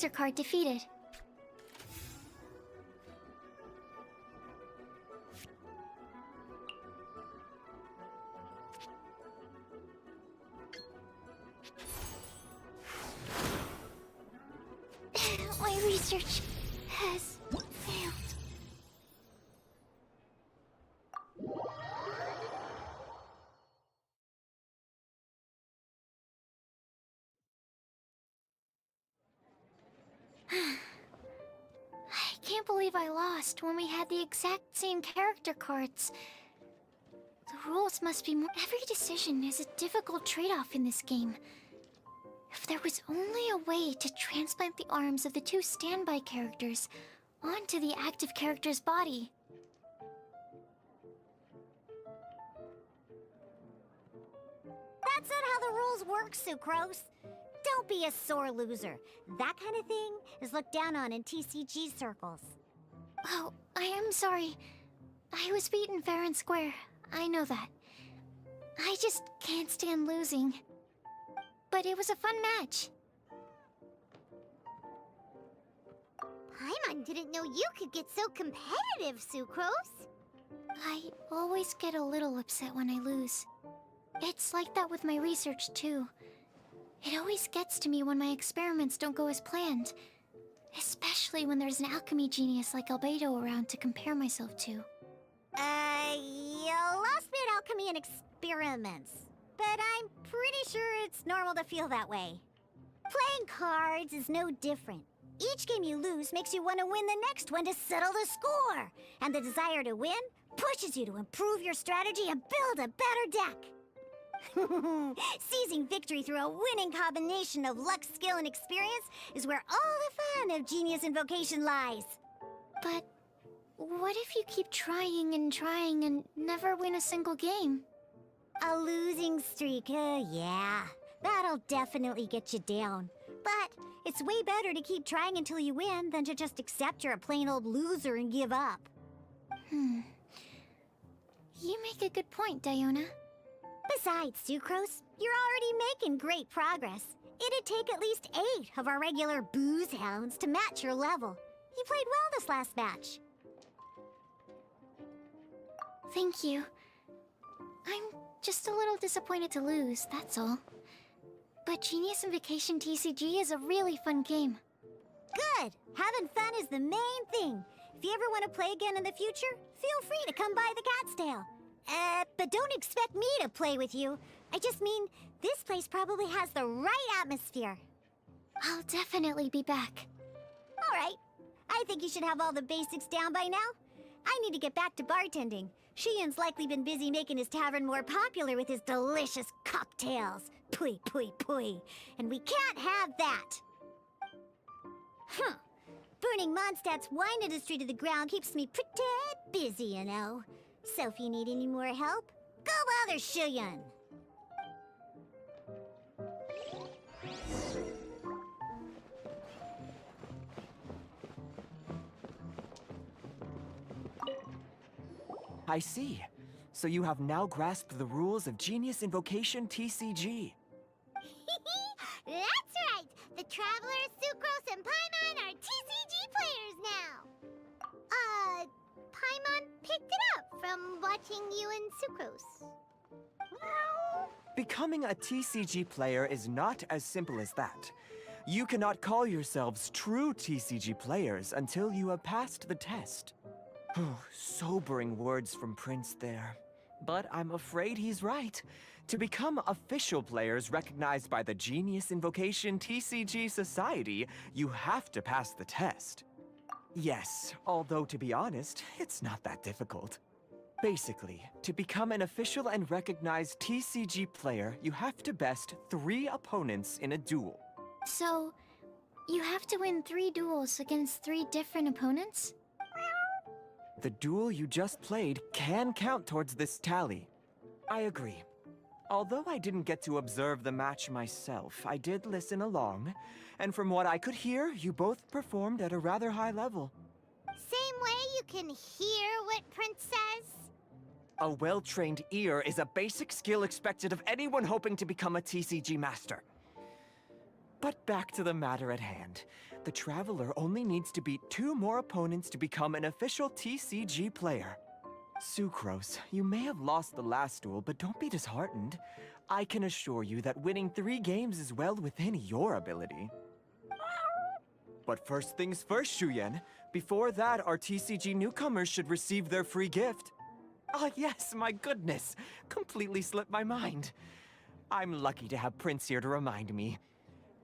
[SPEAKER 3] character card defeated. My research has failed. I can't believe I lost when we had the exact same character cards. The rules must be more. Every decision is a difficult trade-off in this game. If there was only a way to transplant the arms of the two standby characters onto the active character's body.
[SPEAKER 4] That's not how the rules work, Sucrose. Don't be a sore loser. That kind of thing is looked down on in TCG circles.
[SPEAKER 3] Oh, I am sorry. I was beaten fair and square. I know that. I just can't stand losing. But it was a fun match.
[SPEAKER 4] Paimon didn't know you could get so competitive, Sucrose.
[SPEAKER 3] I always get a little upset when I lose. It's like that with my research, too. It always gets to me when my experiments don't go as planned. Especially when there's an alchemy genius like Albedo around to compare myself to.
[SPEAKER 4] You lost me at alchemy and experiments. But I'm pretty sure it's normal to feel that way. Playing cards is no different. Each game you lose makes you want to win the next one to settle the score. And the desire to win pushes you to improve your strategy and build a better deck. Seizing victory through a winning combination of luck, skill, and experience is where all the fun of Genius Invocation lies.
[SPEAKER 3] But what if you keep trying and never win a single game?
[SPEAKER 4] A losing streak, yeah. That'll definitely get you down. But it's way better to keep trying until you win than to just accept you're a plain old loser and give up.
[SPEAKER 3] You make a good point, Diona.
[SPEAKER 4] Besides, Sucrose, you're already making great progress. It'd take at least 8 of our regular booze hounds to match your level. You played well this last match.
[SPEAKER 3] Thank you. I'm just a little disappointed to lose, that's all. But Genius Invocation TCG is a really fun game.
[SPEAKER 4] Good! Having fun is the main thing. If you ever want to play again in the future, feel free to come by the Cat's Tail. But don't expect me to play with you. I just mean, this place probably has the right atmosphere.
[SPEAKER 3] I'll definitely be back.
[SPEAKER 4] All right. I think you should have all the basics down by now. I need to get back to bartending. Shiyan's likely been busy making his tavern more popular with his delicious cocktails. Pui, pui, pui. And we can't have that. Huh. Burning Mondstadt's wine industry to the ground keeps me pretty busy, you know. So if you need any more help, go bother Shiyan.
[SPEAKER 5] I see. So you have now grasped the rules of Genius Invocation TCG.
[SPEAKER 4] That's right! The Travelers, Sucrose, and Paimon are TCG players now! Paimon picked it up from watching you and Sucrose.
[SPEAKER 5] Becoming a TCG player is not as simple as that. You cannot call yourselves true TCG players until you have passed the test. Sobering words from Prince there. But I'm afraid he's right. To become official players recognized by the Genius Invocation TCG Society, you have to pass the test. Yes, although to be honest, it's not that difficult. Basically, to become an official and recognized TCG player, you have to best 3 opponents in a duel.
[SPEAKER 3] So, you have to win 3 duels against 3 different opponents?
[SPEAKER 5] The duel you just played can count towards this tally. I agree. Although I didn't get to observe the match myself, I did listen along, and from what I could hear, you both performed at a rather high level.
[SPEAKER 4] Same way you can hear what Prince says?
[SPEAKER 5] A well-trained ear is a basic skill expected of anyone hoping to become a TCG master. But back to the matter at hand. The Traveler only needs to beat 2 more opponents to become an official TCG player. Sucrose, you may have lost the last duel, but don't be disheartened. I can assure you that winning 3 games is well within your ability. But first things first, Shuyen. Before that, our TCG newcomers should receive their free gift. Ah, yes, my goodness. Completely slipped my mind. I'm lucky to have Prince here to remind me.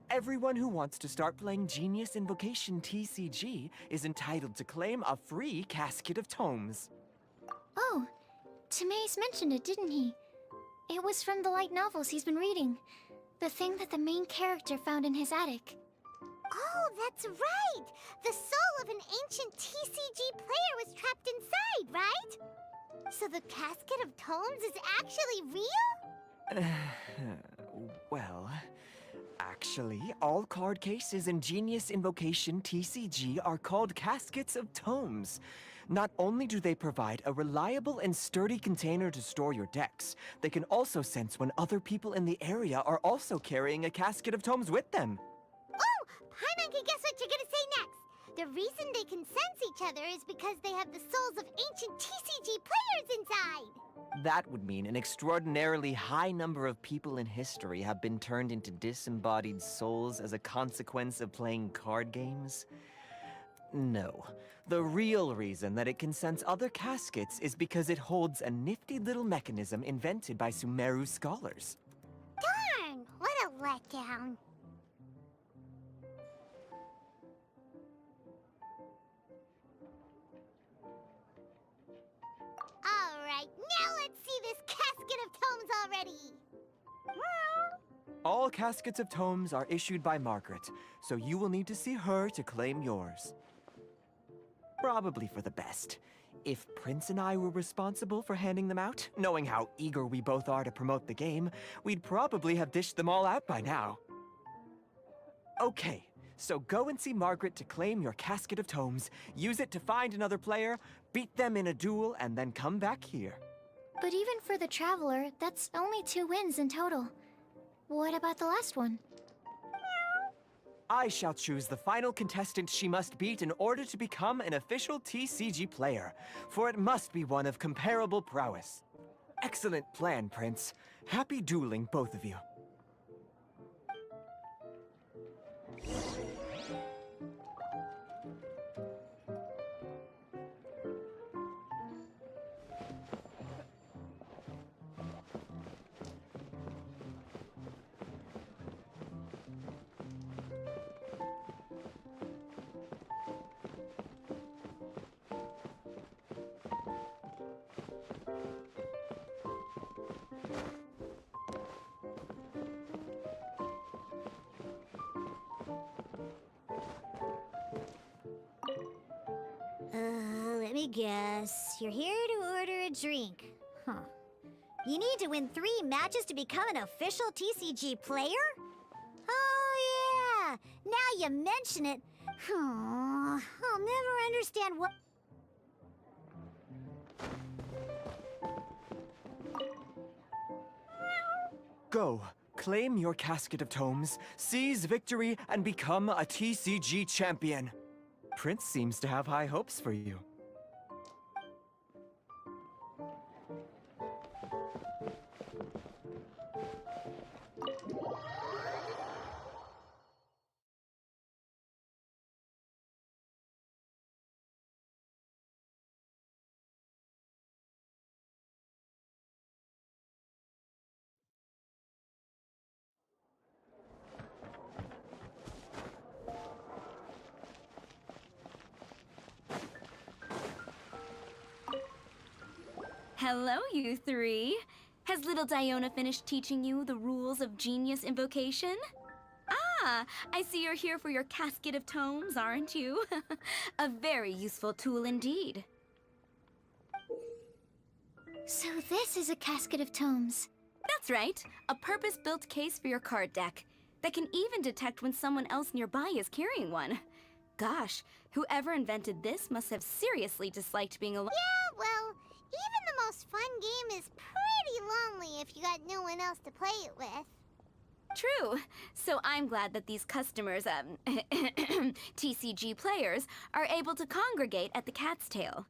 [SPEAKER 5] Everyone who wants to start playing Genius Invocation TCG is entitled to claim a free casket of tomes.
[SPEAKER 3] Oh, Timaeus mentioned it, didn't he? It was from the light novels he's been reading. The thing that the main character found in his attic.
[SPEAKER 4] Oh, that's right! The soul of an ancient TCG player was trapped inside, right? So the casket of tomes is actually real?
[SPEAKER 5] Well, actually, all card cases in Genius Invocation TCG are called caskets of tomes. Not only do they provide a reliable and sturdy container to store your decks, they can also sense when other people in the area are also carrying a casket of tomes with them.
[SPEAKER 4] Oh! Paimon can guess what you're gonna say next! The reason they can sense each other is because they have the souls of ancient TCG players inside!
[SPEAKER 5] That would mean an extraordinarily high number of people in history have been turned into disembodied souls as a consequence of playing card games. No. The real reason that it can sense other caskets is because it holds a nifty little mechanism invented by Sumeru scholars.
[SPEAKER 4] Darn! What a letdown. Alright, now let's see this casket of tomes already!
[SPEAKER 5] All caskets of tomes are issued by Margaret, so you will need to see her to claim yours. Probably for the best. If Prince and I were responsible for handing them out, knowing how eager we both are to promote the game, we'd probably have dished them all out by now. Okay, so go and see Margaret to claim your casket of tomes, use it to find another player, beat them in a duel, and then come back here.
[SPEAKER 3] But even for the Traveler, that's only 2 wins in total. What about the last one?
[SPEAKER 5] I shall choose the final contestant she must beat in order to become an official TCG player, for it must be one of comparable prowess. Excellent plan, Prince. Happy dueling, both of you.
[SPEAKER 4] Let me guess. You're here to order a drink. Huh. You need to win 3 matches to become an official TCG player? Oh, yeah. Now you mention it. I'll never understand what...
[SPEAKER 5] Go, claim your casket of tomes, seize victory, and become a TCG champion. Prince seems to have high hopes for you.
[SPEAKER 1] Hello, you 3. Has little Diona finished teaching you the rules of Genius Invocation? Ah, I see you're here for your casket of tomes, aren't you? A very useful tool indeed.
[SPEAKER 3] So this is a casket of tomes.
[SPEAKER 1] That's right, a purpose-built case for your card deck that can even detect when someone else nearby is carrying one. Gosh, whoever invented this must have seriously disliked being alone.
[SPEAKER 4] Yeah, well, even the most fun game is pretty lonely if you got no one else to play it with.
[SPEAKER 1] True. So I'm glad that these customers, TCG players, are able to congregate at the Cat's Tail.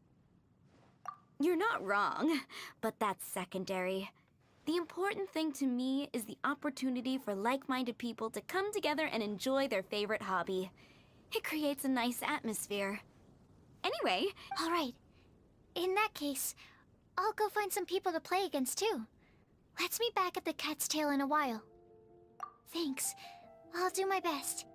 [SPEAKER 1] You're not wrong, but that's secondary. The important thing to me is the opportunity for like-minded people to come together and enjoy their favorite hobby. It creates a nice atmosphere. Anyway,
[SPEAKER 3] All right. In that case, I'll go find some people to play against too. Let's meet back at the Cat's Tail in a while. Thanks. I'll do my best.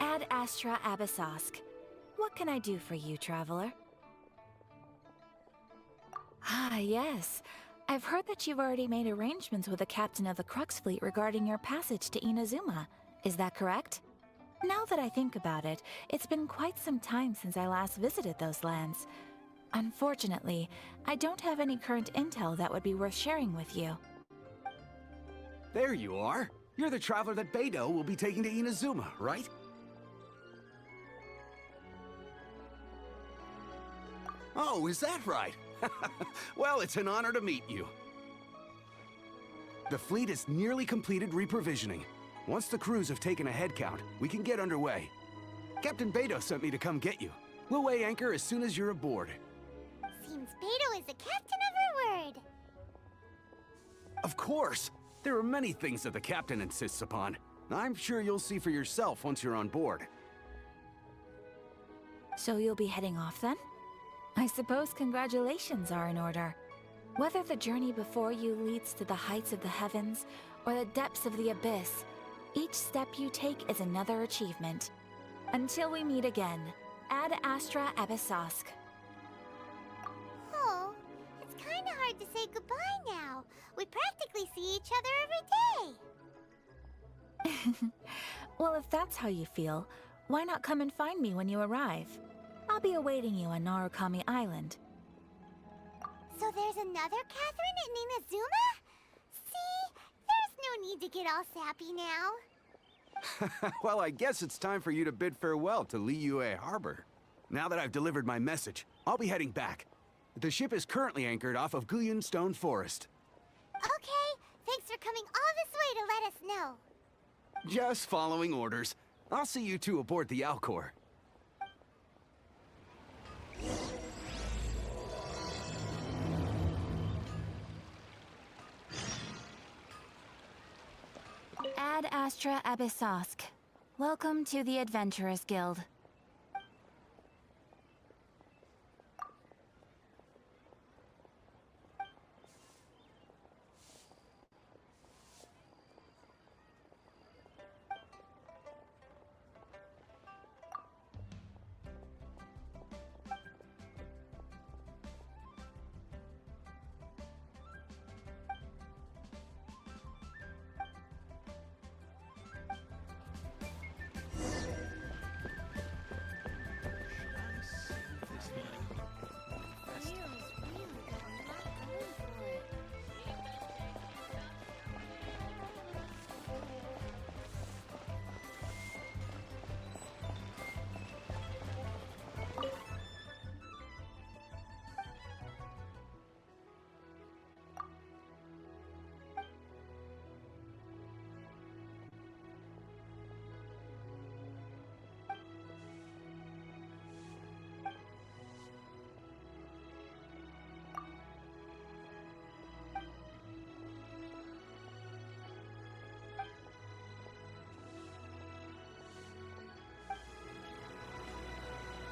[SPEAKER 7] Ad Astra Abyssosk. What can I do for you, traveler? Ah, yes. I've heard that you've already made arrangements with the captain of the Crux Fleet regarding your passage to Inazuma. Is that correct? Now that I think about it, it's been quite some time since I last visited those lands. Unfortunately, I don't have any current intel that would be worth sharing with you.
[SPEAKER 8] There you are. You're the traveler that Beidou will be taking to Inazuma, right? Oh, is that right? Well, it's an honor to meet you. The fleet is nearly completed reprovisioning. Once the crews have taken a head count, we can get underway. Captain Beidou sent me to come get you. We'll weigh anchor as soon as you're aboard.
[SPEAKER 4] Seems Beidou is the captain of her word.
[SPEAKER 8] Of course! There are many things that the captain insists upon. I'm sure you'll see for yourself once you're on board.
[SPEAKER 7] So you'll be heading off then? I suppose congratulations are in order. Whether the journey before you leads to the heights of the heavens or the depths of the abyss, each step you take is another achievement. Until we meet again, Ad Astra Abyssosk.
[SPEAKER 4] Oh, it's kind of hard to say goodbye now. We practically see each other every day.
[SPEAKER 7] Well, if that's how you feel, why not come and find me when you arrive? I'll be awaiting you on Narukami Island.
[SPEAKER 4] So there's another Catherine in Inazuma? See? There's no need to get all sappy now.
[SPEAKER 8] Well, I guess it's time for you to bid farewell to Liyue Harbor. Now that I've delivered my message, I'll be heading back. The ship is currently anchored off of Guyun Stone Forest.
[SPEAKER 4] Okay, thanks for coming all this way to let us know.
[SPEAKER 8] Just following orders. I'll see you two aboard the Alcor.
[SPEAKER 7] Ad Astra Abyssosk. Welcome to the Adventurers Guild.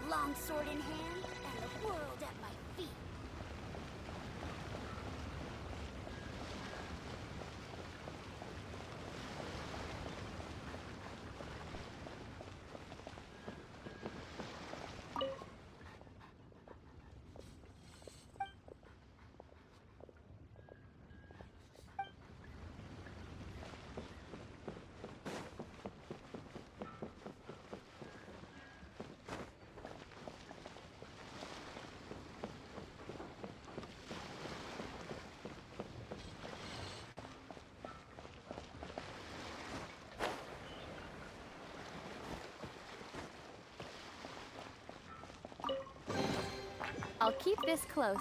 [SPEAKER 4] Long sword in hand, and the world at my feet.
[SPEAKER 7] I'll keep this close.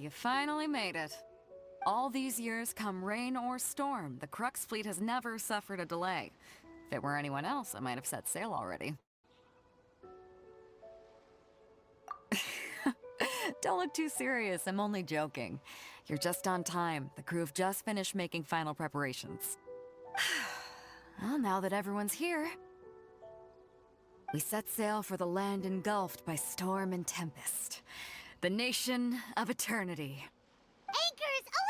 [SPEAKER 9] you finally made it. All these years, come rain or storm, the Crux fleet has never suffered a delay. If it were anyone else, I might have set sail already. Don't look too serious, I'm only joking. You're just on time. The crew have just finished making final preparations. Well, now that everyone's here, we set sail for the land engulfed by storm and tempest. The nation of eternity.
[SPEAKER 4] Anchors away!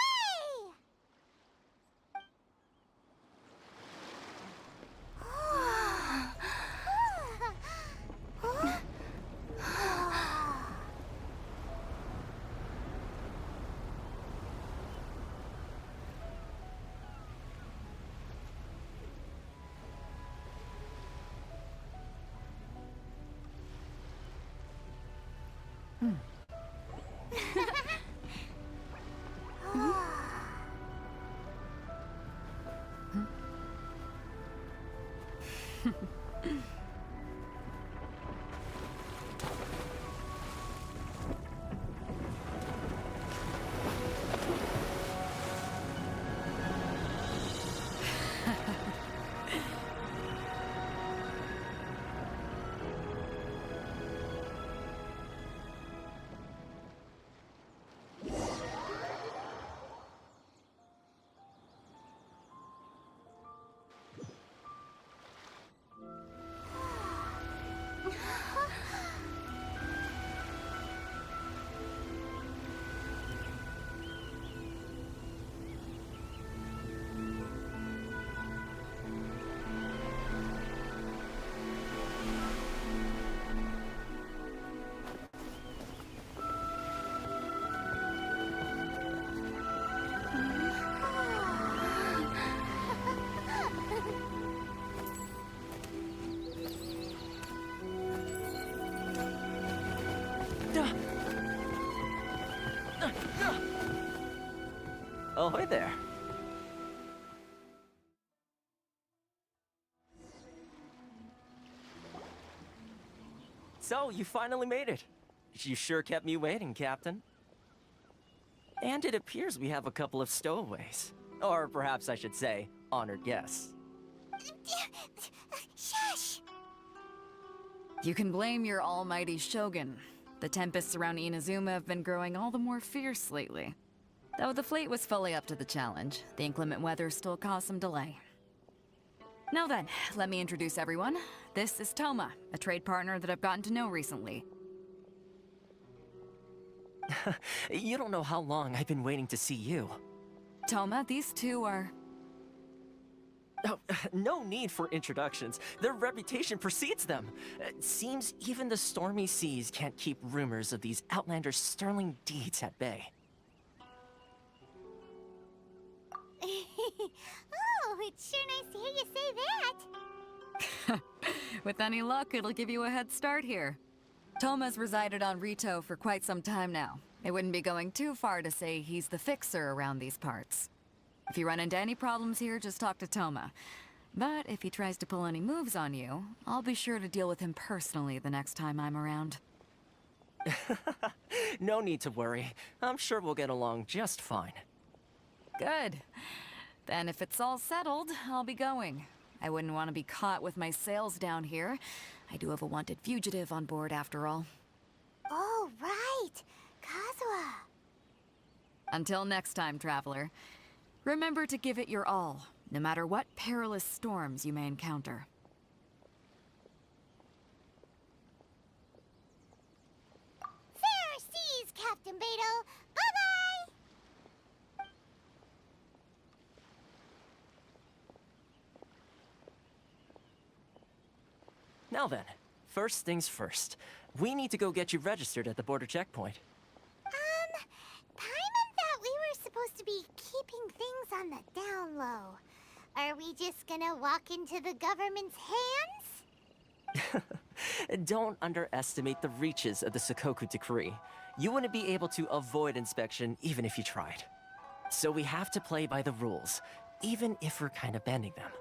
[SPEAKER 5] Oh, hi there. So, you finally made it. You sure kept me waiting, Captain. And it appears we have a couple of stowaways. Or perhaps I should say, honored guests.
[SPEAKER 4] Shush!
[SPEAKER 9] You can blame your almighty Shogun. The tempests around Inazuma have been growing all the more fierce lately. Though the fleet was fully up to the challenge, the inclement weather still caused some delay. Now then, let me introduce everyone. This is Toma, a trade partner that I've gotten to know recently.
[SPEAKER 5] You don't know how long I've been waiting to see you.
[SPEAKER 9] Toma, these two are...
[SPEAKER 5] Oh, no need for introductions. Their reputation precedes them. Seems even the stormy seas can't keep rumors of these outlanders' sterling deeds at bay.
[SPEAKER 4] Oh, it's sure nice to hear you say that.
[SPEAKER 9] With any luck, it'll give you a head start here. Toma's resided on Rito for quite some time now. It wouldn't be going too far to say he's the fixer around these parts. If you run into any problems here, just talk to Toma. But if he tries to pull any moves on you, I'll be sure to deal with him personally the next time I'm around.
[SPEAKER 5] No need to worry. I'm sure we'll get along just fine.
[SPEAKER 9] Good. Then if it's all settled, I'll be going. I wouldn't want to be caught with my sails down here. I do have a wanted fugitive on board after all.
[SPEAKER 4] Oh, right. Kazuha.
[SPEAKER 9] Until next time, traveler. Remember to give it your all, no matter what perilous storms you may encounter.
[SPEAKER 4] Fair seas, Captain Beto. Bye-bye!
[SPEAKER 5] Now then, first things first. We need to go get you registered at the border checkpoint.
[SPEAKER 4] Paimon thought we were supposed to be keeping things on the down low. Are we just gonna walk into the government's hands?
[SPEAKER 5] Don't underestimate the reaches of the Sakoku Decree. You wouldn't be able to avoid inspection even if you tried. So we have to play by the rules, even if we're kind of bending them.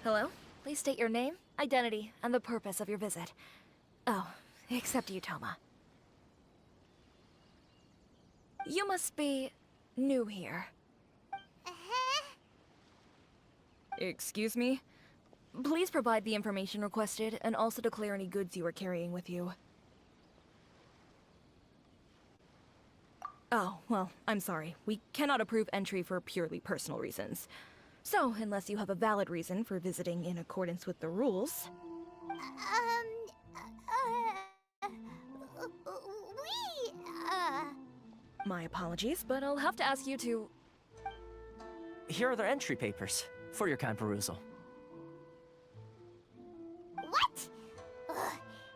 [SPEAKER 7] Hello? Please state your name, identity, and the purpose of your visit. Oh, except you, Toma. You must be new here. Excuse me? Please provide the information requested, and also declare any goods you are carrying with you. Oh, well, I'm sorry. We cannot approve entry for purely personal reasons. So, unless you have a valid reason for visiting in accordance with the rules... My apologies, but I'll have to ask you to...
[SPEAKER 5] Here are their entry papers, for your kind perusal.
[SPEAKER 4] What? Ugh,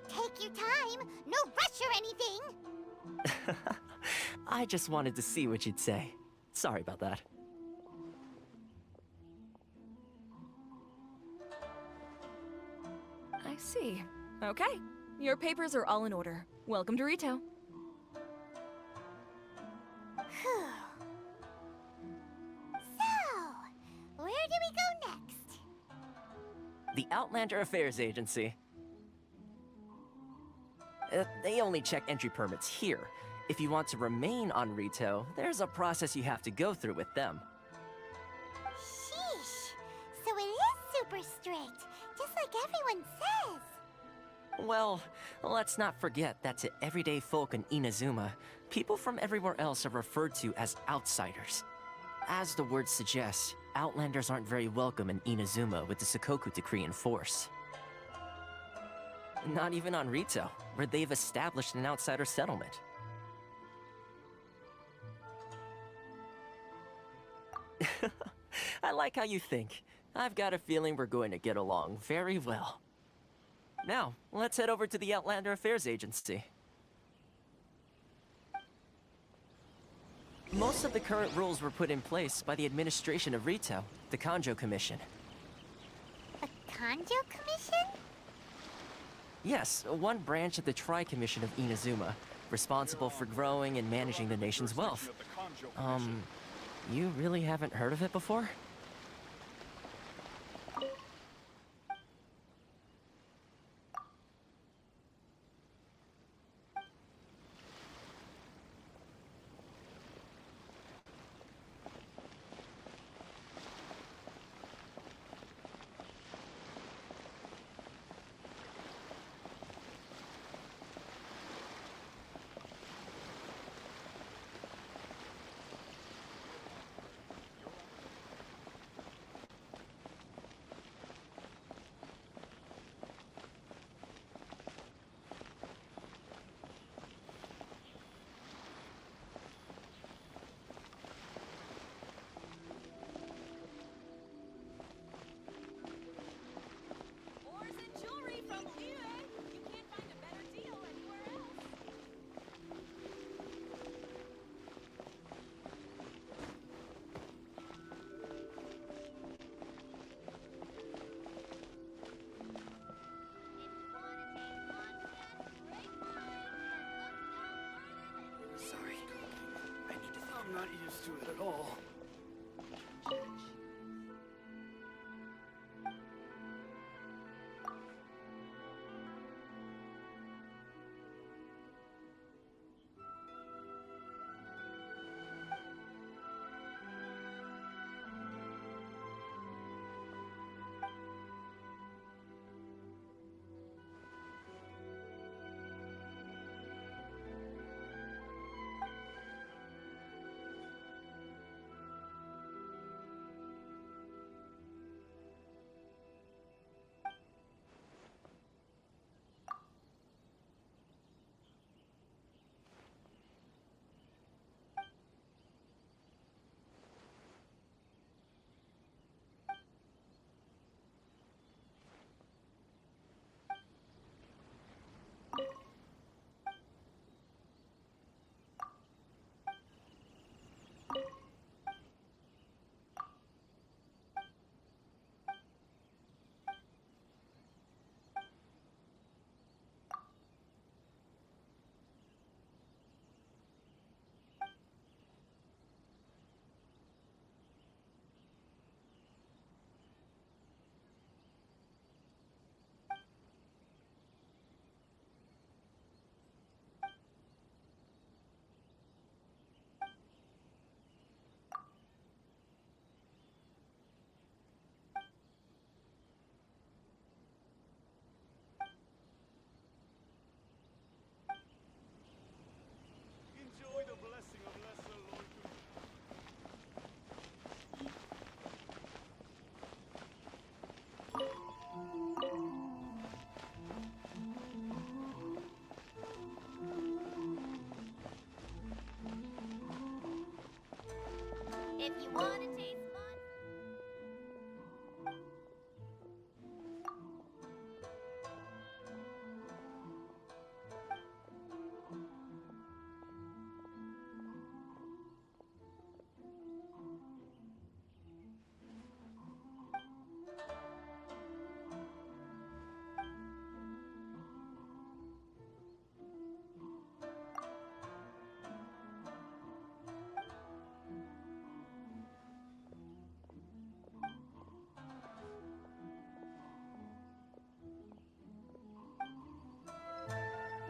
[SPEAKER 4] take your time. No rush or anything.
[SPEAKER 10] I just wanted to see what you'd say. Sorry about that.
[SPEAKER 7] I see. Okay. Your papers are all in order. Welcome to Rito.
[SPEAKER 4] So, where do we go next?
[SPEAKER 10] The Outlander Affairs Agency. They only check entry permits here. If you want to remain on Rito, there's a process you have to go through with them.
[SPEAKER 4] Sheesh. So it is super strict, just like everyone says.
[SPEAKER 10] Well, let's not forget that to everyday folk in Inazuma, people from everywhere else are referred to as outsiders. As the word suggests, Outlanders aren't very welcome in Inazuma with the Sakoku Decree in force. Not even on Rito, where they've established an outsider settlement. I like how you think. I've got a feeling we're going to get along very well. Now, let's head over to the Outlander Affairs Agency. Most of the current rules were put in place by the administration of Rito, the Kanjo Commission.
[SPEAKER 4] A Kanjo Commission?
[SPEAKER 10] Yes, one branch of the Tri-Commission of Inazuma, responsible for growing and managing the nation's wealth. You really haven't heard of it before?
[SPEAKER 8] Sorry. I'm not used to it at all.
[SPEAKER 4] If you wanna taste fun.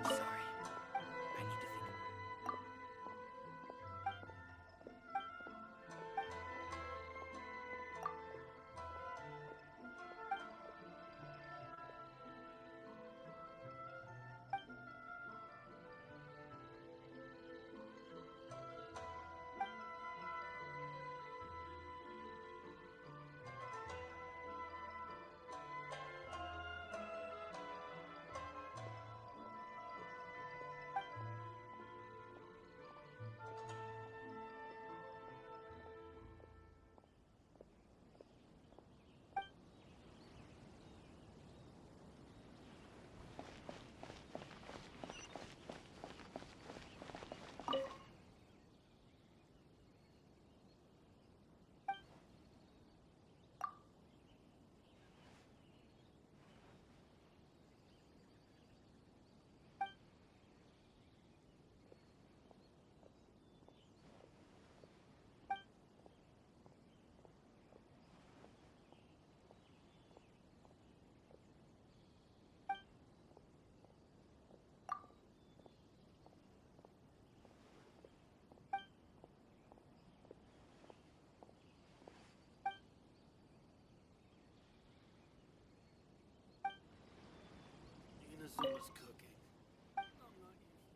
[SPEAKER 8] Sorry. I need to think about
[SPEAKER 11] Inazuma's cooking. I'm not used.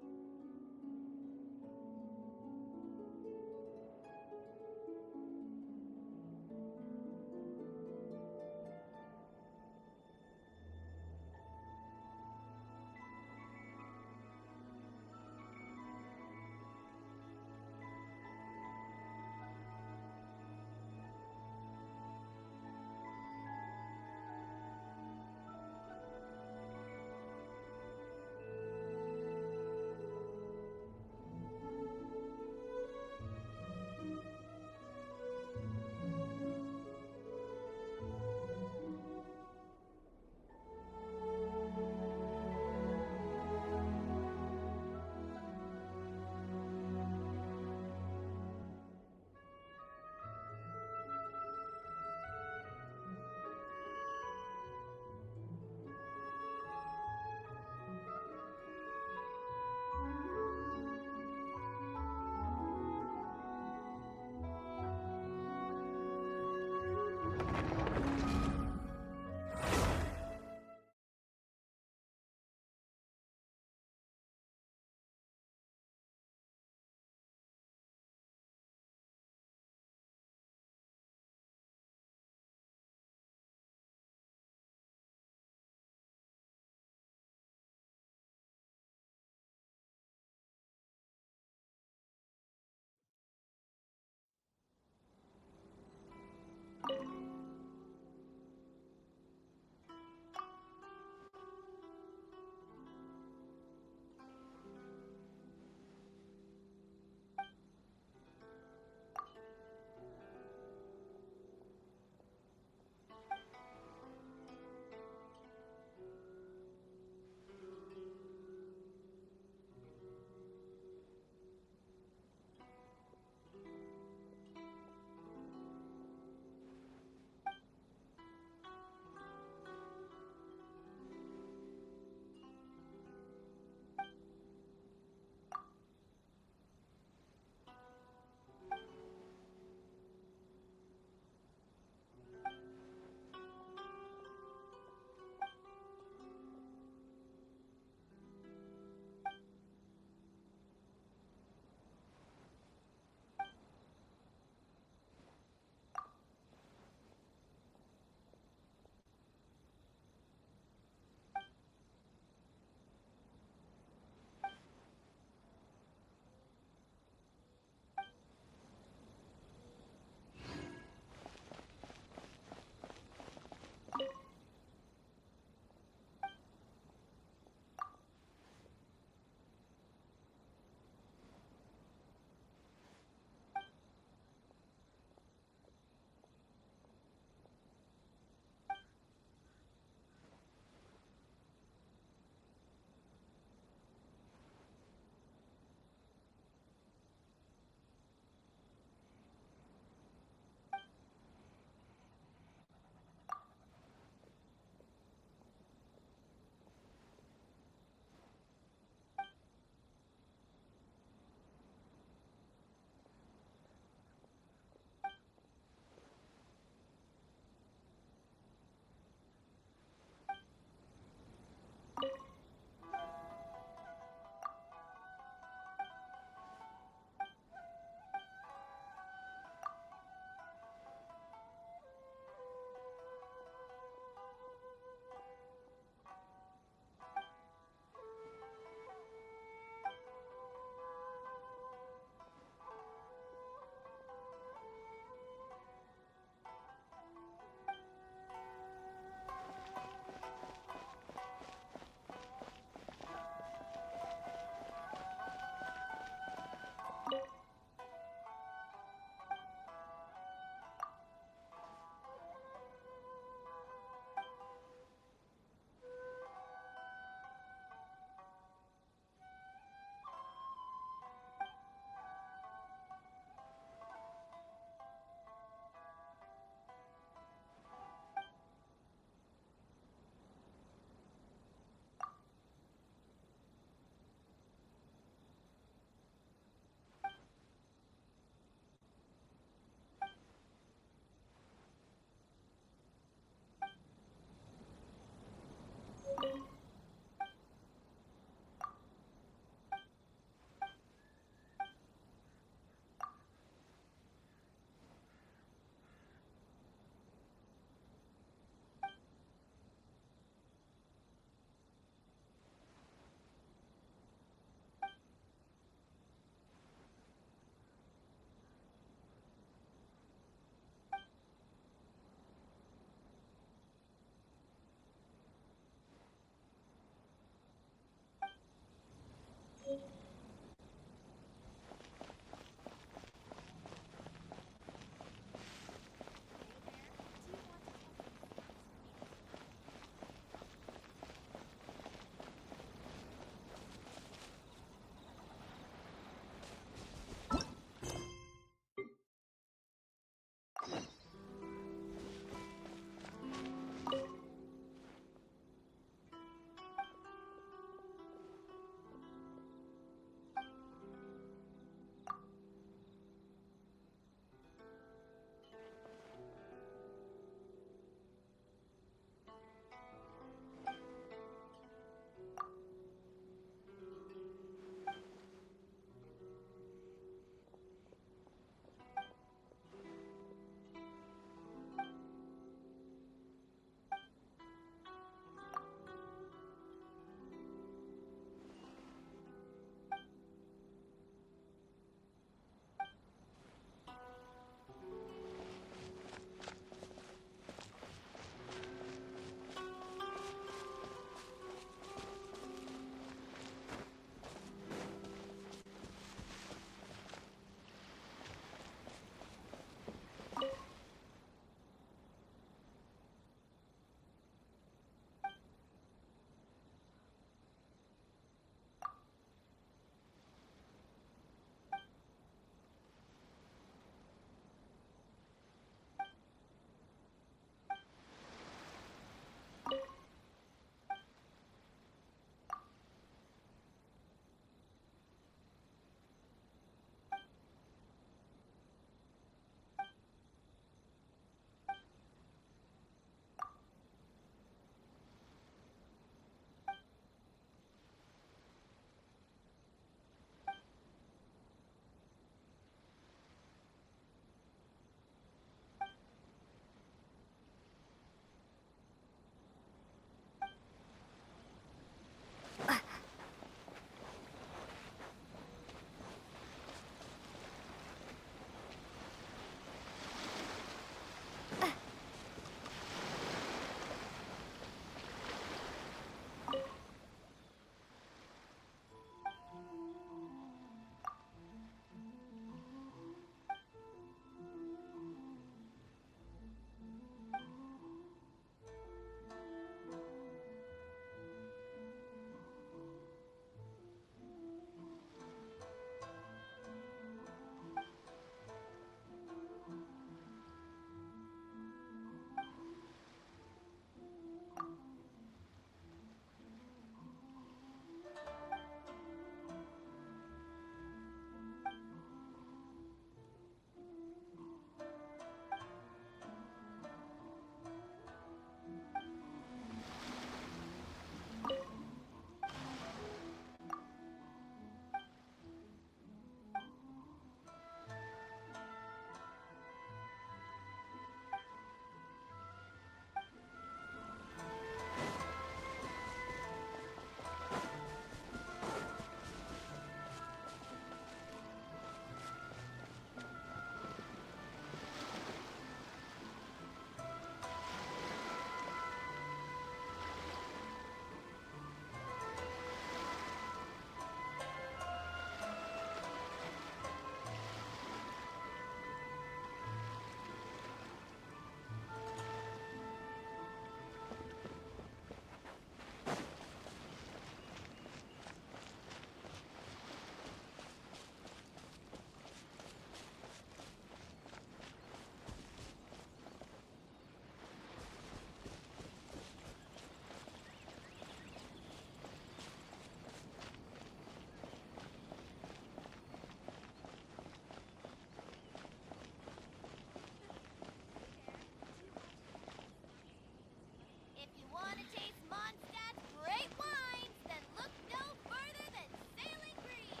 [SPEAKER 4] If you want to taste Mondstadt's great wines, then look no further than Sailing Breeze.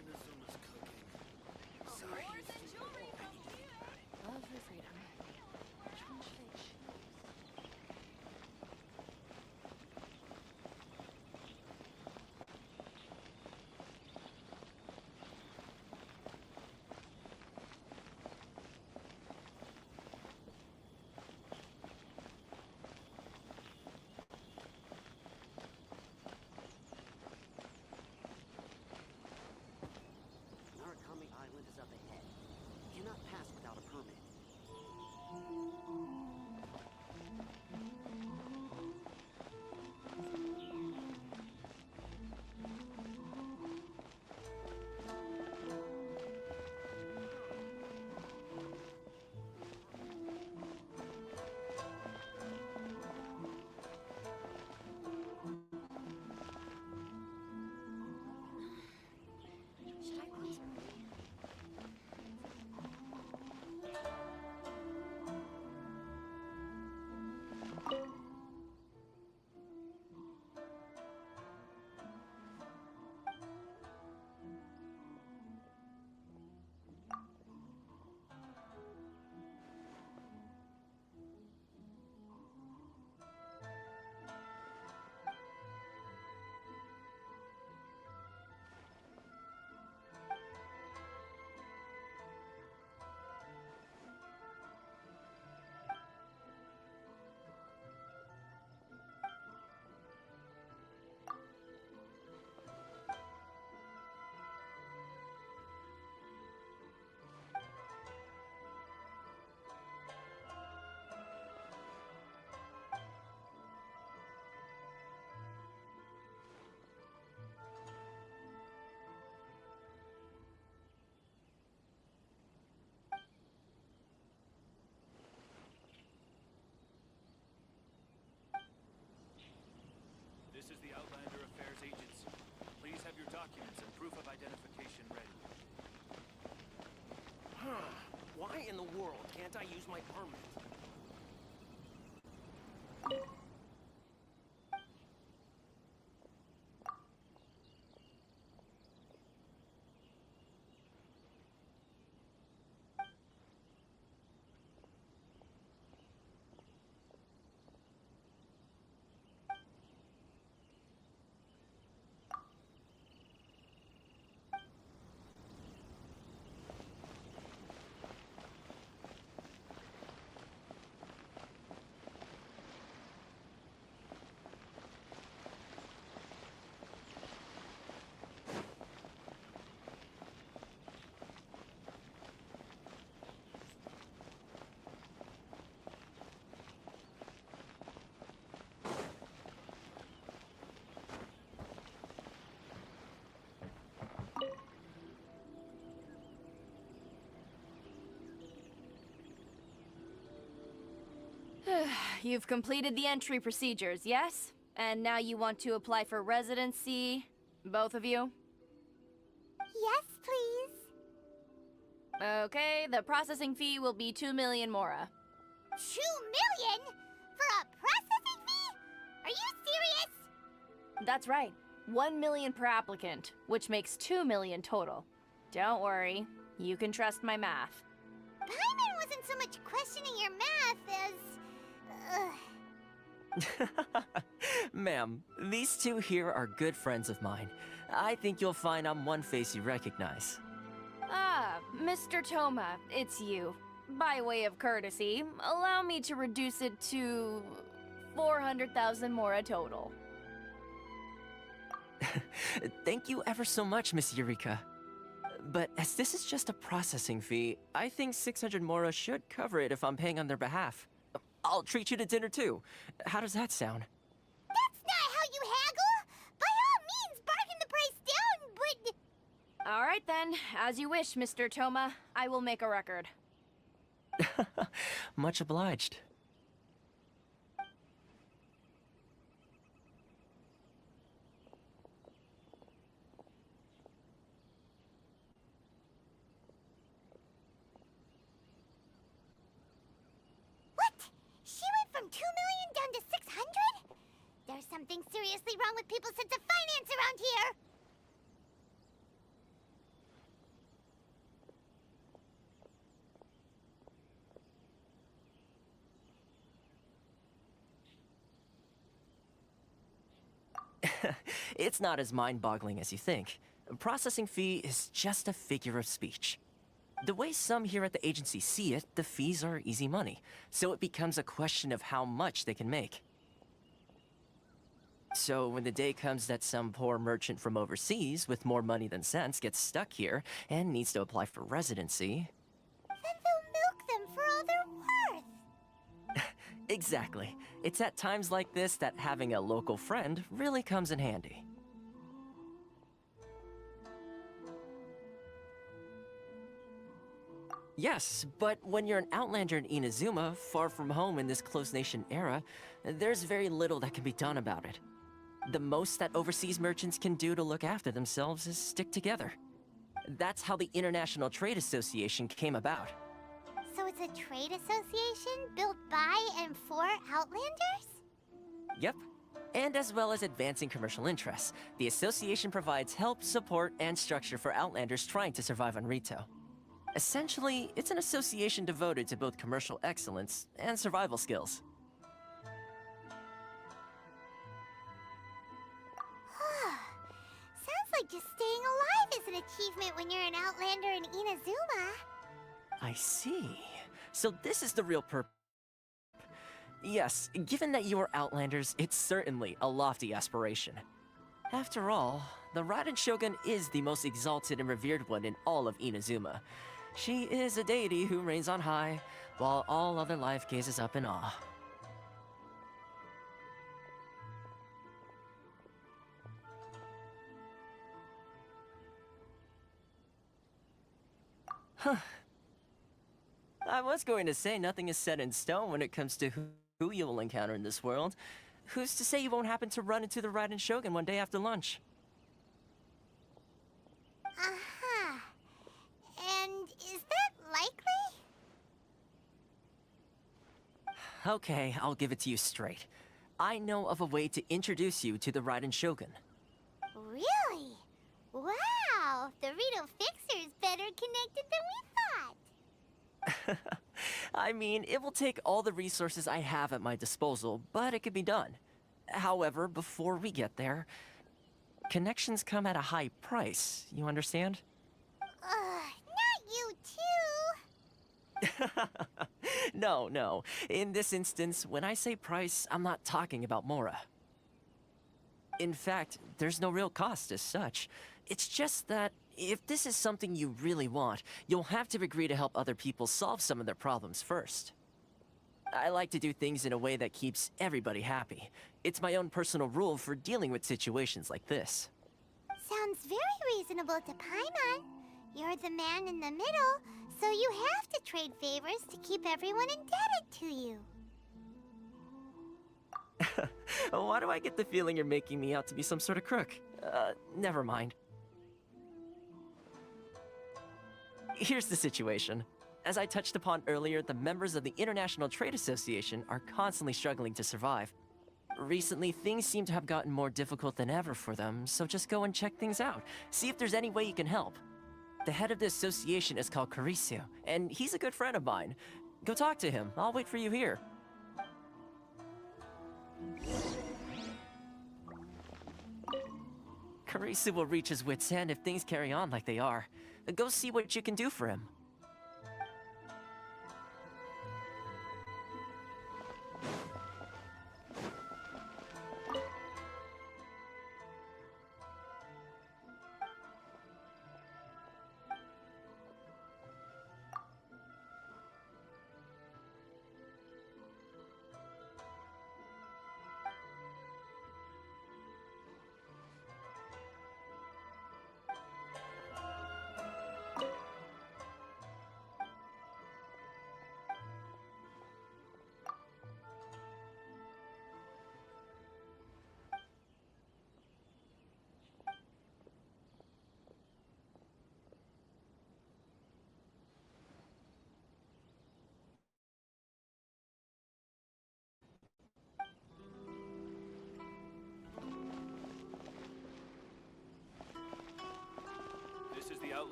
[SPEAKER 11] Inazuma's cooking.
[SPEAKER 2] More than jewelry from here. Love her freedom.
[SPEAKER 12] Narukami Island is up ahead. Cannot pass without a permit.
[SPEAKER 2] Should I close early?
[SPEAKER 11] This is the Outlander Affairs Agency. Please have your documents and proof of identification ready.
[SPEAKER 12] Why in the world can't I use my permit?
[SPEAKER 13] You've completed the entry procedures, yes? And now you want to apply for residency? Both of you?
[SPEAKER 4] Yes, please.
[SPEAKER 13] Okay, the processing fee will be 2 million mora.
[SPEAKER 4] 2 million? For a processing fee? Are you serious?
[SPEAKER 13] That's right. 1 million per applicant, which makes 2 million total. Don't worry, you can trust my math.
[SPEAKER 4] Paimon wasn't so much questioning your math as...
[SPEAKER 10] Ma'am, these two here are good friends of mine. I think you'll find I'm one face you recognize.
[SPEAKER 13] Ah, Mr. Toma, it's you. By way of courtesy, allow me to reduce it to 400,000 mora total.
[SPEAKER 10] Thank you ever so much, Miss Eureka. But as this is just a processing fee, I think 600 mora should cover it if I'm paying on their behalf. I'll treat you to dinner too. How does that sound?
[SPEAKER 4] That's not how you haggle! By all means, bargain the price down, but...
[SPEAKER 13] All right then, as you wish, Mr. Toma. I will make a record.
[SPEAKER 10] Much obliged.
[SPEAKER 4] wrong with people's sense of finance around here?
[SPEAKER 10] It's not as mind-boggling as you think. A processing fee is just a figure of speech. The way some here at the agency see it, the fees are easy money, so it becomes a question of how much they can make. So when the day comes that some poor merchant from overseas with more money than sense gets stuck here and needs to apply for residency...
[SPEAKER 4] Then they'll milk them for all they're worth.
[SPEAKER 10] Exactly. It's at times like this that having a local friend really comes in handy. Yes, but when you're an outlander in Inazuma, far from home in this closed nation era, there's very little that can be done about it. The most that overseas merchants can do to look after themselves is stick together. That's how the International Trade Association came about.
[SPEAKER 4] So it's a trade association built by and for Outlanders?
[SPEAKER 10] Yep. And as well as advancing commercial interests, the association provides help, support, and structure for Outlanders trying to survive on Rito. Essentially, it's an association devoted to both commercial excellence and survival skills.
[SPEAKER 4] Sounds like just staying alive is an achievement when you're an Outlander in Inazuma.
[SPEAKER 10] I see. So this is the real purpose. Yes, given that you are Outlanders, it's certainly a lofty aspiration. After all, the Raiden Shogun is the most exalted and revered one in all of Inazuma. She is a deity who reigns on high, while all other life gazes up in awe. Huh. I was going to say nothing is set in stone when it comes to who you will encounter in this world. Who's to say you won't happen to run into the Raiden Shogun one day after lunch?
[SPEAKER 4] Uh-huh. And is that likely?
[SPEAKER 10] Okay, I'll give it to you straight. I know of a way to introduce you to the Raiden Shogun.
[SPEAKER 4] Really? Wow! The Rito Fixer is better connected than we thought.
[SPEAKER 10] I mean, it will take all the resources I have at my disposal, but it could be done. However, before we get there, connections come at a high price, you understand?
[SPEAKER 4] Not you too!
[SPEAKER 10] No. In this instance, when I say price, I'm not talking about Mora. In fact, there's no real cost as such. It's just that if this is something you really want, you'll have to agree to help other people solve some of their problems first. I like to do things in a way that keeps everybody happy. It's my own personal rule for dealing with situations like this.
[SPEAKER 4] Sounds very reasonable to Paimon. You're the man in the middle, so you have to trade favors to keep everyone indebted to you.
[SPEAKER 10] Why do I get the feeling you're making me out to be some sort of crook? Never mind. Here's the situation. As I touched upon earlier, the members of the International Trade Association are constantly struggling to survive. Recently, things seem to have gotten more difficult than ever for them, so just go and check things out. See if there's any way you can help. The head of the association is called Caricio, and he's a good friend of mine. Go talk to him. I'll wait for you here. Caricio will reach his wit's end if things carry on like they are. Go see what you can do for him.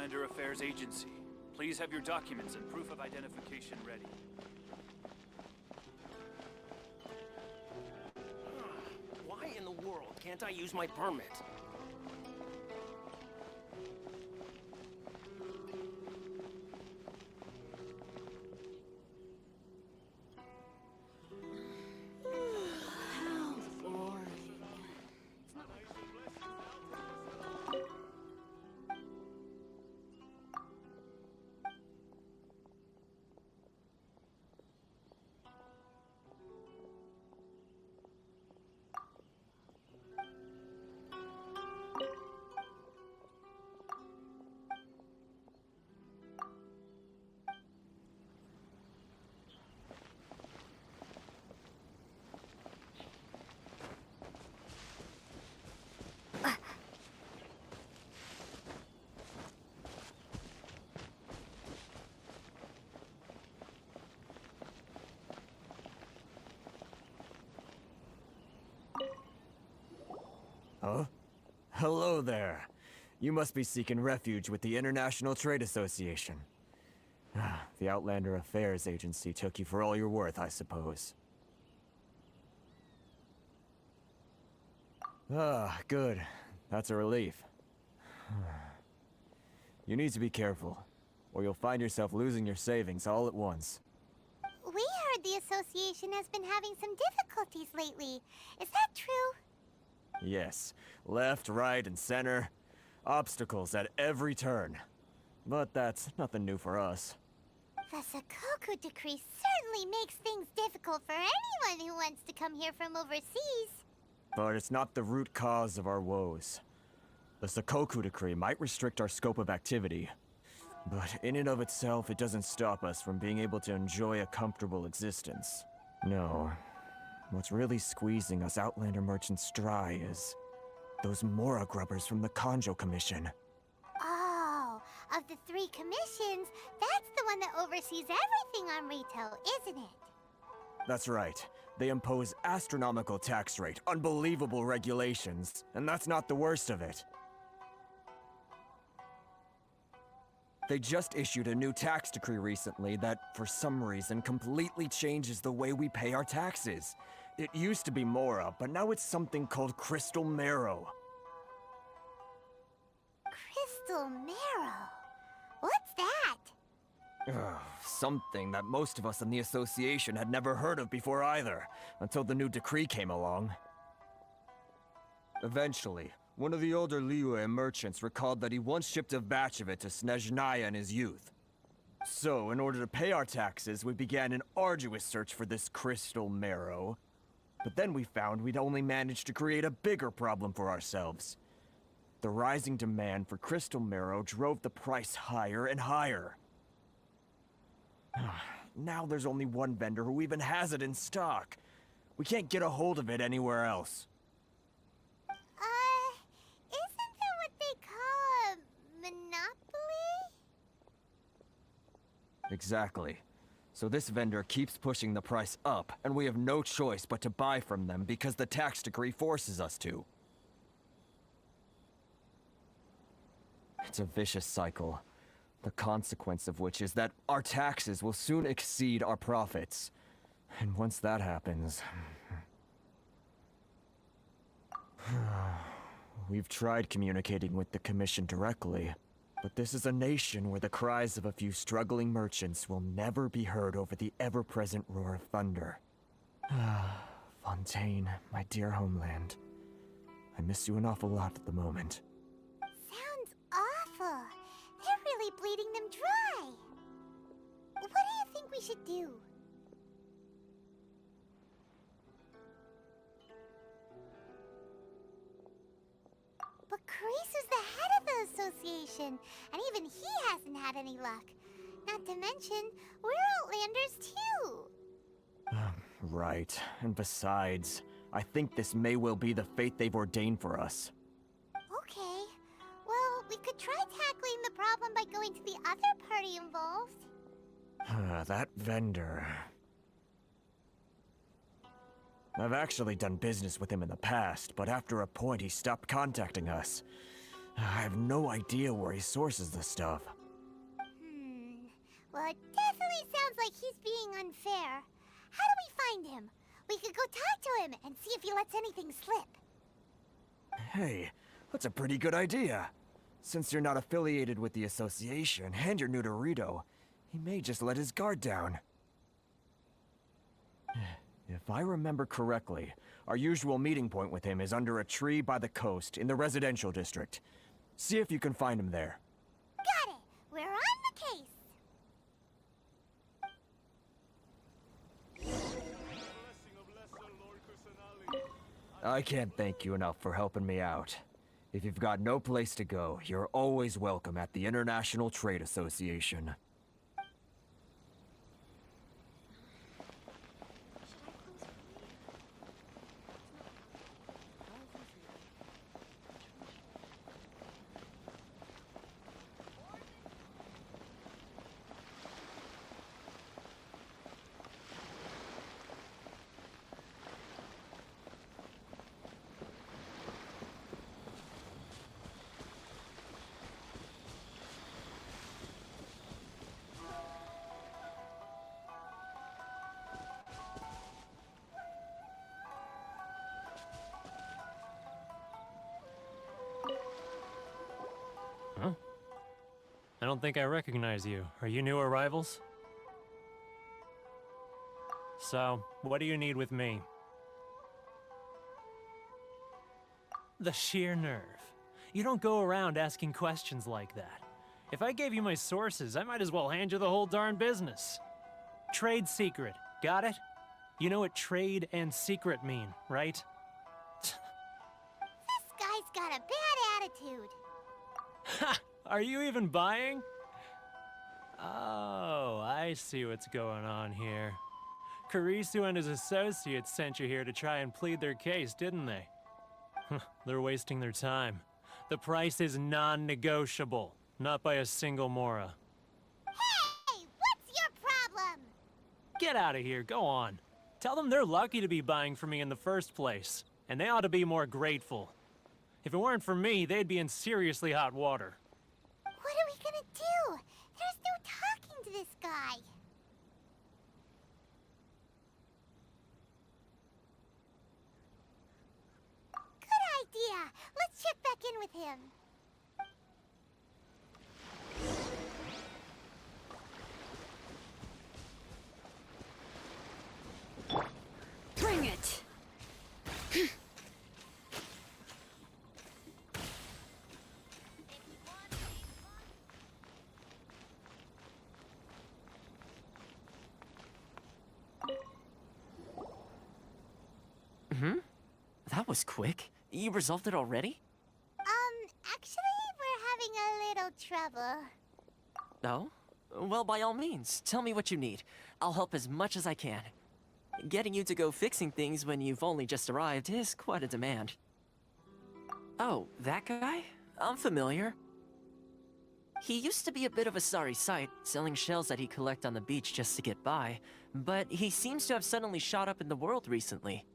[SPEAKER 11] Outlander Affairs Agency. Please have your documents and proof of identification ready.
[SPEAKER 12] Why in the world can't I use my permit?
[SPEAKER 2] How boring.
[SPEAKER 5] Huh? Hello there. You must be seeking refuge with the International Trade Association. The Outlander Affairs Agency took you for all you're worth, I suppose. Ah, good. That's a relief. You need to be careful, or you'll find yourself losing your savings all at once.
[SPEAKER 4] We heard the association has been having some difficulties lately. Is that true?
[SPEAKER 5] Yes, left, right, and center. Obstacles at every turn. But that's nothing new for us.
[SPEAKER 4] The Sakoku decree certainly makes things difficult for anyone who wants to come here from overseas.
[SPEAKER 5] But it's not the root cause of our woes. The Sakoku decree might restrict our scope of activity, but in and of itself, it doesn't stop us from being able to enjoy a comfortable existence. No. What's really squeezing us Outlander merchants dry is those Mora grubbers from the Kanjo Commission.
[SPEAKER 4] Oh, of the 3 commissions, that's the one that oversees everything on retail, isn't it?
[SPEAKER 5] That's right. They impose astronomical tax rate, unbelievable regulations, and that's not the worst of it. They just issued a new tax decree recently that, for some reason, completely changes the way we pay our taxes. It used to be Mora, but now it's something called Crystal Marrow.
[SPEAKER 4] Crystal Marrow? What's that?
[SPEAKER 5] Something that most of us in the association had never heard of before either, until the new decree came along. Eventually, one of the older Liyue merchants recalled that he once shipped a batch of it to Snezhnaya in his youth. So, in order to pay our taxes, we began an arduous search for this Crystal Marrow. But then we found we'd only managed to create a bigger problem for ourselves. The rising demand for Crystal Marrow drove the price higher and higher. Now there's only one vendor who even has it in stock. We can't get a hold of it anywhere else.
[SPEAKER 4] Isn't that what they call a monopoly?
[SPEAKER 5] Exactly. So this vendor keeps pushing the price up, and we have no choice but to buy from them because the tax decree forces us to. It's a vicious cycle, the consequence of which is that our taxes will soon exceed our profits. And once that happens... We've tried communicating with the Commission directly, but this is a nation where the cries of a few struggling merchants will never be heard over the ever-present roar of thunder. Fontaine, my dear homeland. I miss you an awful lot at the moment.
[SPEAKER 4] Sounds awful. They're really bleeding them dry. What do you think we should do? But Carice is the head of the association, and even he hasn't had any luck. Not to mention, we're Outlanders too.
[SPEAKER 5] Right. And besides, I think this may well be the fate they've ordained for us.
[SPEAKER 4] Okay. Well, we could try tackling the problem by going to the other party involved.
[SPEAKER 5] That vendor... I've actually done business with him in the past, but after a point he stopped contacting us. I have no idea where he sources this stuff.
[SPEAKER 4] Well, it definitely sounds like he's being unfair. How do we find him? We could go talk to him and see if he lets anything slip.
[SPEAKER 5] Hey, that's a pretty good idea. Since you're not affiliated with the association and you're new to Rito, he may just let his guard down. If I remember correctly, our usual meeting point with him is under a tree by the coast in the residential district. See if you can find him there.
[SPEAKER 4] Got it! We're on the case!
[SPEAKER 5] I can't thank you enough for helping me out. If you've got no place to go, you're always welcome at the International Trade Association.
[SPEAKER 14] I don't think I recognize you. Are you new arrivals? So, what do you need with me? The sheer nerve. You don't go around asking questions like that. If I gave you my sources, I might as well hand you the whole darn business. Trade secret. Got it? You know what trade and secret mean, right?
[SPEAKER 4] This guy's got a bad attitude.
[SPEAKER 14] Ha! Are you even buying? Oh, I see what's going on here. Karisu and his associates sent you here to try and plead their case, didn't they? They're wasting their time. The price is non-negotiable, not by a single Mora.
[SPEAKER 4] Hey! What's your problem?
[SPEAKER 14] Get out of here, go on. Tell them they're lucky to be buying from me in the first place, and they ought to be more grateful. If it weren't for me, they'd be in seriously hot water.
[SPEAKER 4] What are we gonna do? There's no talking to this guy. Good idea. Let's check back in with him.
[SPEAKER 1] Bring it!
[SPEAKER 10] That was quick. You resolved it already?
[SPEAKER 4] Actually, we're having a little trouble.
[SPEAKER 10] No? Well, by all means, tell me what you need. I'll help as much as I can. Getting you to go fixing things when you've only just arrived is quite a demand. Oh, that guy? I'm familiar. He used to be a bit of a sorry sight, selling shells that he'd collect on the beach just to get by, but he seems to have suddenly shot up in the world recently.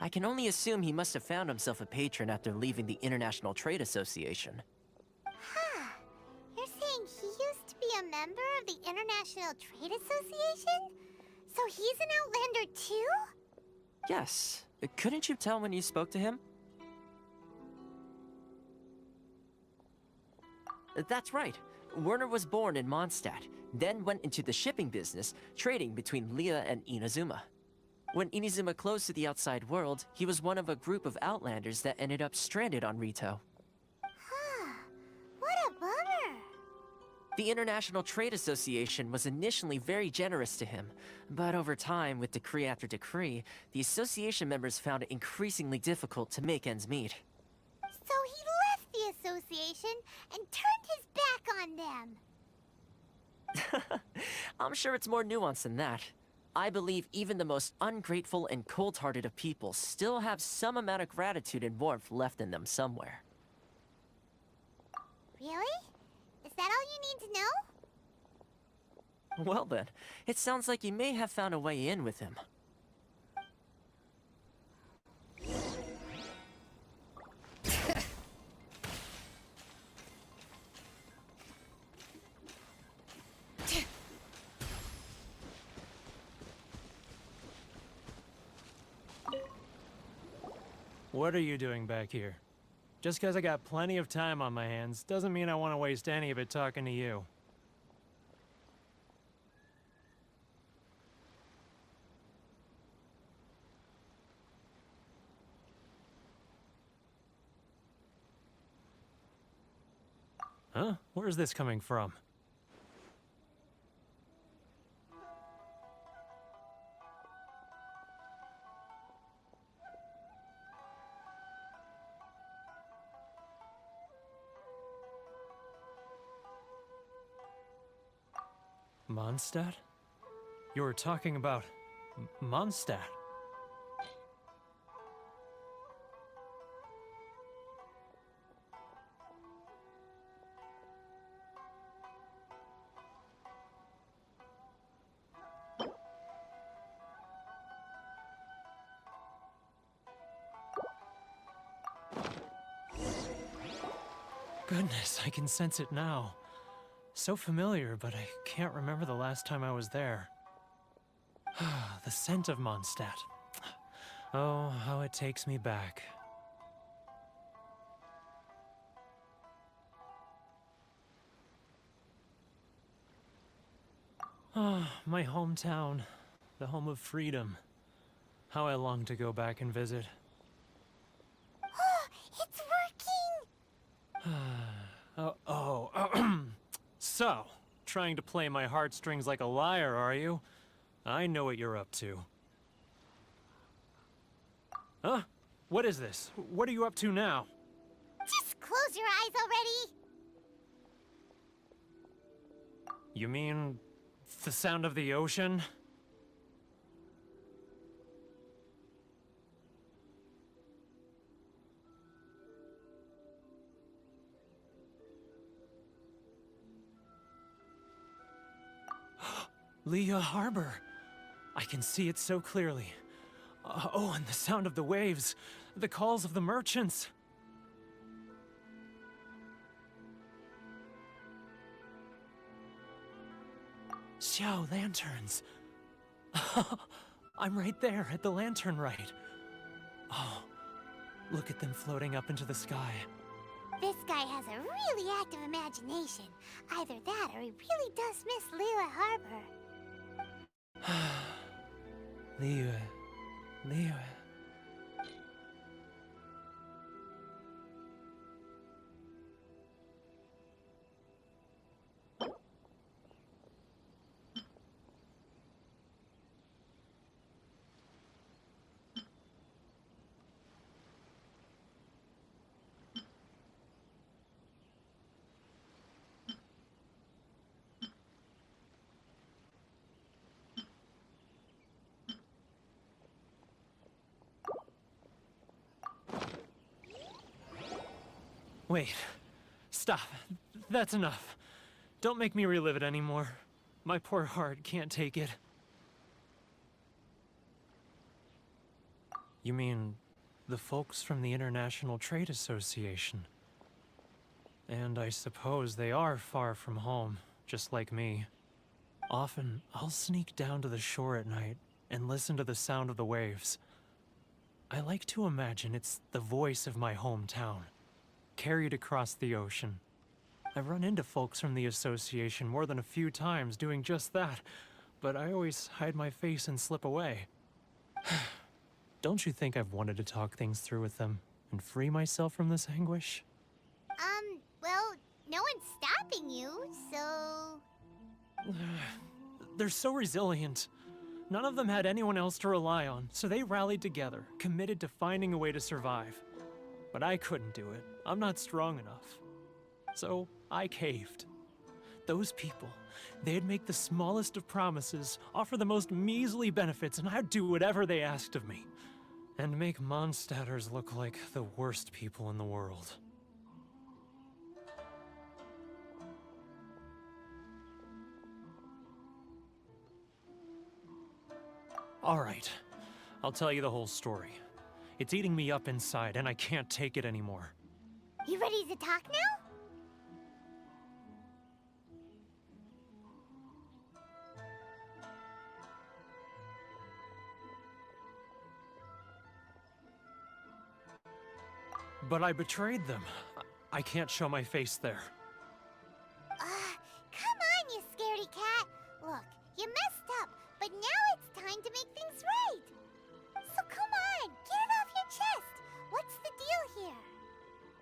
[SPEAKER 10] I can only assume he must have found himself a patron after leaving the International Trade Association.
[SPEAKER 4] Huh. You're saying he used to be a member of the International Trade Association? So he's an Outlander too?
[SPEAKER 10] Yes. Couldn't you tell when you spoke to him? That's right. Werner was born in Mondstadt, then went into the shipping business, trading between Leah and Inazuma. When Inazuma closed to the outside world, he was one of a group of Outlanders that ended up stranded on Rito.
[SPEAKER 4] Huh. What a bummer.
[SPEAKER 10] The International Trade Association was initially very generous to him, but over time, with decree after decree, the association members found it increasingly difficult to make ends meet.
[SPEAKER 4] So he left the association and turned his back on them.
[SPEAKER 10] I'm sure it's more nuanced than that. I believe even the most ungrateful and cold-hearted of people still have some amount of gratitude and warmth left in them somewhere.
[SPEAKER 4] Really? Is that all you need to know?
[SPEAKER 10] Well then, it sounds like you may have found a way in with him.
[SPEAKER 14] What are you doing back here? Just because I got plenty of time on my hands doesn't mean I want to waste any of it talking to you. Huh? Where's this coming from? Mondstadt? You were talking about Mondstadt. Goodness, I can sense it now. So familiar, but I can't remember the last time I was there. The scent of Mondstadt. Oh, how it takes me back. Ah, my hometown. The home of freedom. How I long to go back and visit.
[SPEAKER 4] It's working!
[SPEAKER 14] So, trying to play my heartstrings like a liar, are you? I know what you're up to. Huh? What is this? What are you up to now?
[SPEAKER 4] Just close your eyes already!
[SPEAKER 14] You mean the sound of the ocean? Leah Harbor. I can see it so clearly. Oh, and the sound of the waves. The calls of the merchants. Xiao lanterns. I'm right there at the lantern right. Oh, look at them floating up into the sky.
[SPEAKER 4] This guy has a really active imagination. Either that or he really does miss Lila Harbor.
[SPEAKER 14] Liyue. Wait. Stop. That's enough. Don't make me relive it anymore. My poor heart can't take it. You mean the folks from the International Trade Association? And I suppose they are far from home, just like me. Often, I'll sneak down to the shore at night and listen to the sound of the waves. I like to imagine it's the voice of my hometown, carried across the ocean. I've run into folks from the association more than a few times doing just that, but I always hide my face and slip away. Don't you think I've wanted to talk things through with them and free myself from this anguish?
[SPEAKER 4] Well, no one's stopping you, so...
[SPEAKER 14] They're so resilient. None of them had anyone else to rely on, so they rallied together, committed to finding a way to survive. But I couldn't do it. I'm not strong enough. So I caved. Those people, they'd make the smallest of promises, offer the most measly benefits, and I'd do whatever they asked of me. And make Mondstadters look like the worst people in the world. All right, I'll tell you the whole story. It's eating me up inside, and I can't take it anymore.
[SPEAKER 4] You ready to talk now?
[SPEAKER 14] But I betrayed them. I can't show my face there.
[SPEAKER 4] Come on, you scaredy cat. Look, you messed up, but now it's time to make things right. So come on, get it off your chest. What's the deal here?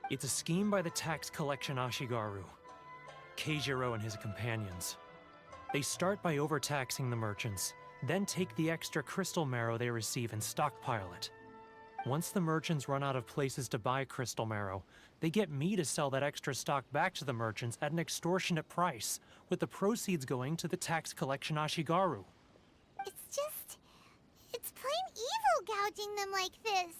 [SPEAKER 14] It's a scheme by the tax collection Ashigaru, Keijiro and his companions. They start by overtaxing the merchants, then take the extra crystal marrow they receive and stockpile it. Once the merchants run out of places to buy crystal marrow, they get me to sell that extra stock back to the merchants at an extortionate price, with the proceeds going to the tax collection Ashigaru.
[SPEAKER 4] It's plain evil gouging them like this.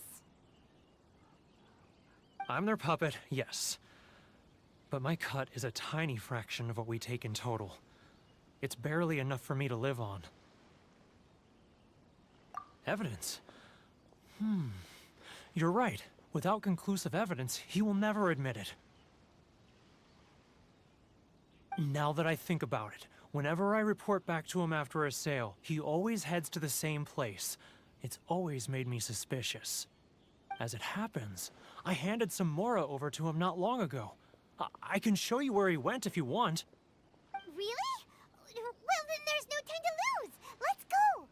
[SPEAKER 14] I'm their puppet, yes. But my cut is a tiny fraction of what we take in total. It's barely enough for me to live on. Evidence? You're right. Without conclusive evidence, he will never admit it. Now that I think about it, whenever I report back to him after a sale, he always heads to the same place. It's always made me suspicious. As it happens, I handed some Mora over to him not long ago. I can show you where he went if you want.
[SPEAKER 4] Really? Well, then there's no time to lose. Let's go.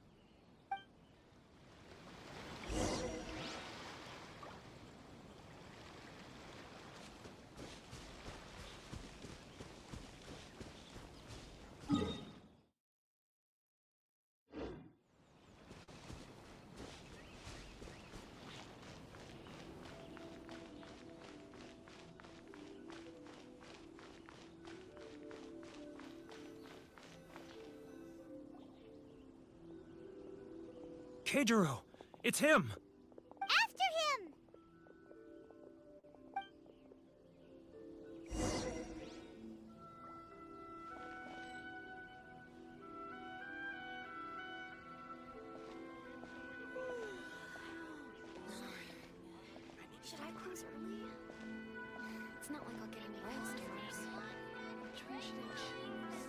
[SPEAKER 14] Keijiro! It's him!
[SPEAKER 4] After him!
[SPEAKER 2] Should I close early? It's not like I'll get any customers. Which one should I choose?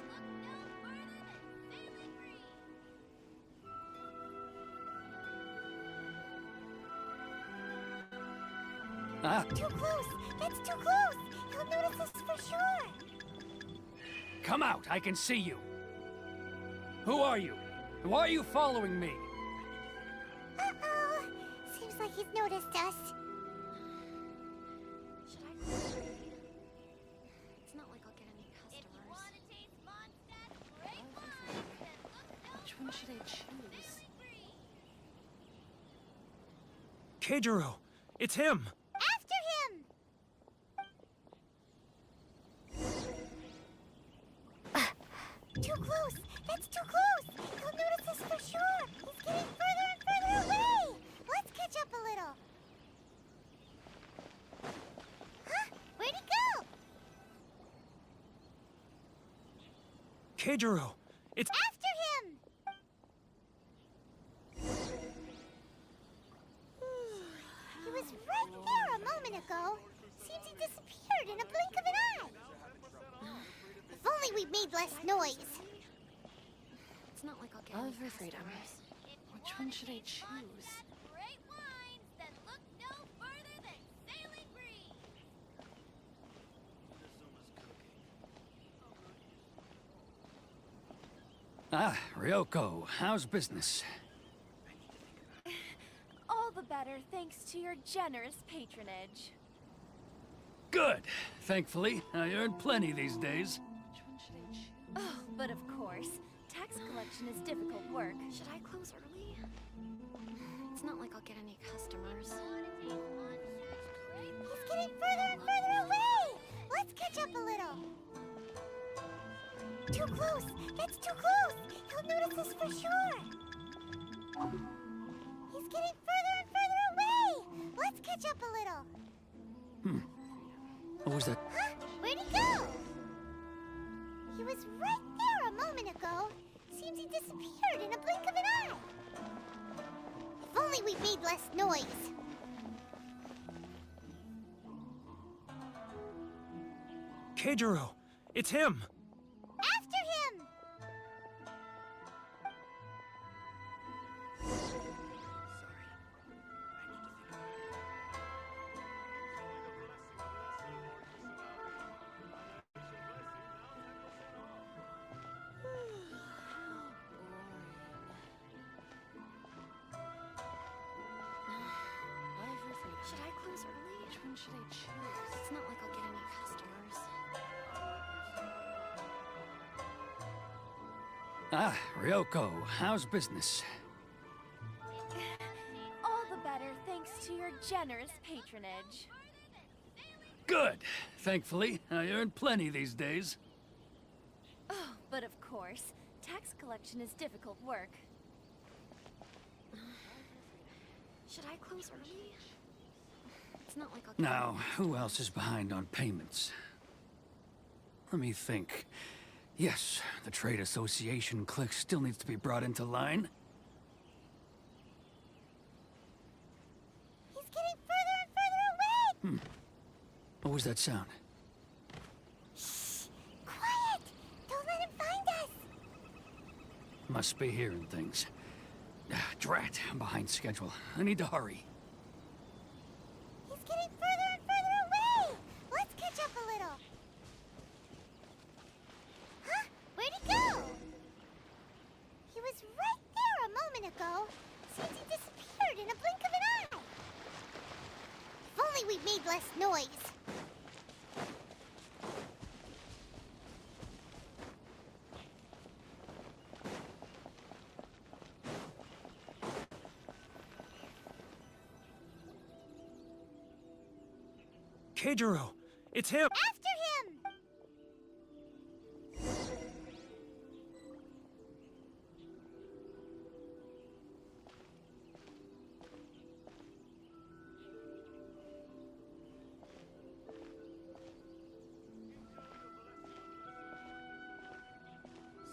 [SPEAKER 4] Too close! That's too close! He'll notice us for sure!
[SPEAKER 15] Come out! I can see you! Who are you? Why are you following me?
[SPEAKER 4] Uh-oh! Seems like he's noticed us.
[SPEAKER 2] Should I close early? It's not like I'll get any customers. Which one should I choose?
[SPEAKER 14] Keijiro! It's him!
[SPEAKER 4] After him! Too close! That's too close! He'll notice us for sure! He's getting further and further away! Let's catch up a little! Huh? Where'd he go?
[SPEAKER 14] Keijiro! It's
[SPEAKER 4] After him! He was right there a moment ago. Seems he disappeared in a blink of an eye. If only we made less noise.
[SPEAKER 2] It's not like I'll get any freedom. Which one should I choose?
[SPEAKER 15] Ah, Ryoko, how's business?
[SPEAKER 13] All the better thanks to your generous patronage.
[SPEAKER 15] Good. Thankfully, I earn plenty these days.
[SPEAKER 2] Which one should I choose?
[SPEAKER 13] Oh, but of course, tax collection is difficult work.
[SPEAKER 2] Should I close early? It's not like I'll get any customers.
[SPEAKER 4] He's getting further and further away. Let's catch up a little. Too close. That's too close. He'll notice us for sure. He's getting further and further away. Let's catch up a little.
[SPEAKER 15] What was that?
[SPEAKER 4] Huh? Where'd he go? He was right there a moment ago. Seems he disappeared in a blink of an eye. If only we made less noise.
[SPEAKER 14] Keijiro! It's him!
[SPEAKER 4] After him!
[SPEAKER 2] one should I choose? It's not like I'll get any customers.
[SPEAKER 15] Ah, Ryoko, how's business?
[SPEAKER 13] All the better thanks to your generous patronage.
[SPEAKER 15] Good. Thankfully, I earn plenty these days.
[SPEAKER 13] Oh, but of course, tax collection is difficult work.
[SPEAKER 2] Should I close early? It's not like I'll get
[SPEAKER 15] Now, who else is behind on payments? Let me think. Yes, the trade association clique still needs to be brought into line.
[SPEAKER 4] He's getting further and further away!
[SPEAKER 15] What was that sound?
[SPEAKER 4] Shh! Quiet! Don't let him find us!
[SPEAKER 15] Must be hearing things. Drat, I'm behind schedule. I need to hurry.
[SPEAKER 4] He's getting further and further away! Let's catch up a little. Huh? Where'd he go? He was right there a moment ago. Seems he disappeared in a blink of an eye. If only we made less noise.
[SPEAKER 14] Keijiro! It's him!
[SPEAKER 4] After him!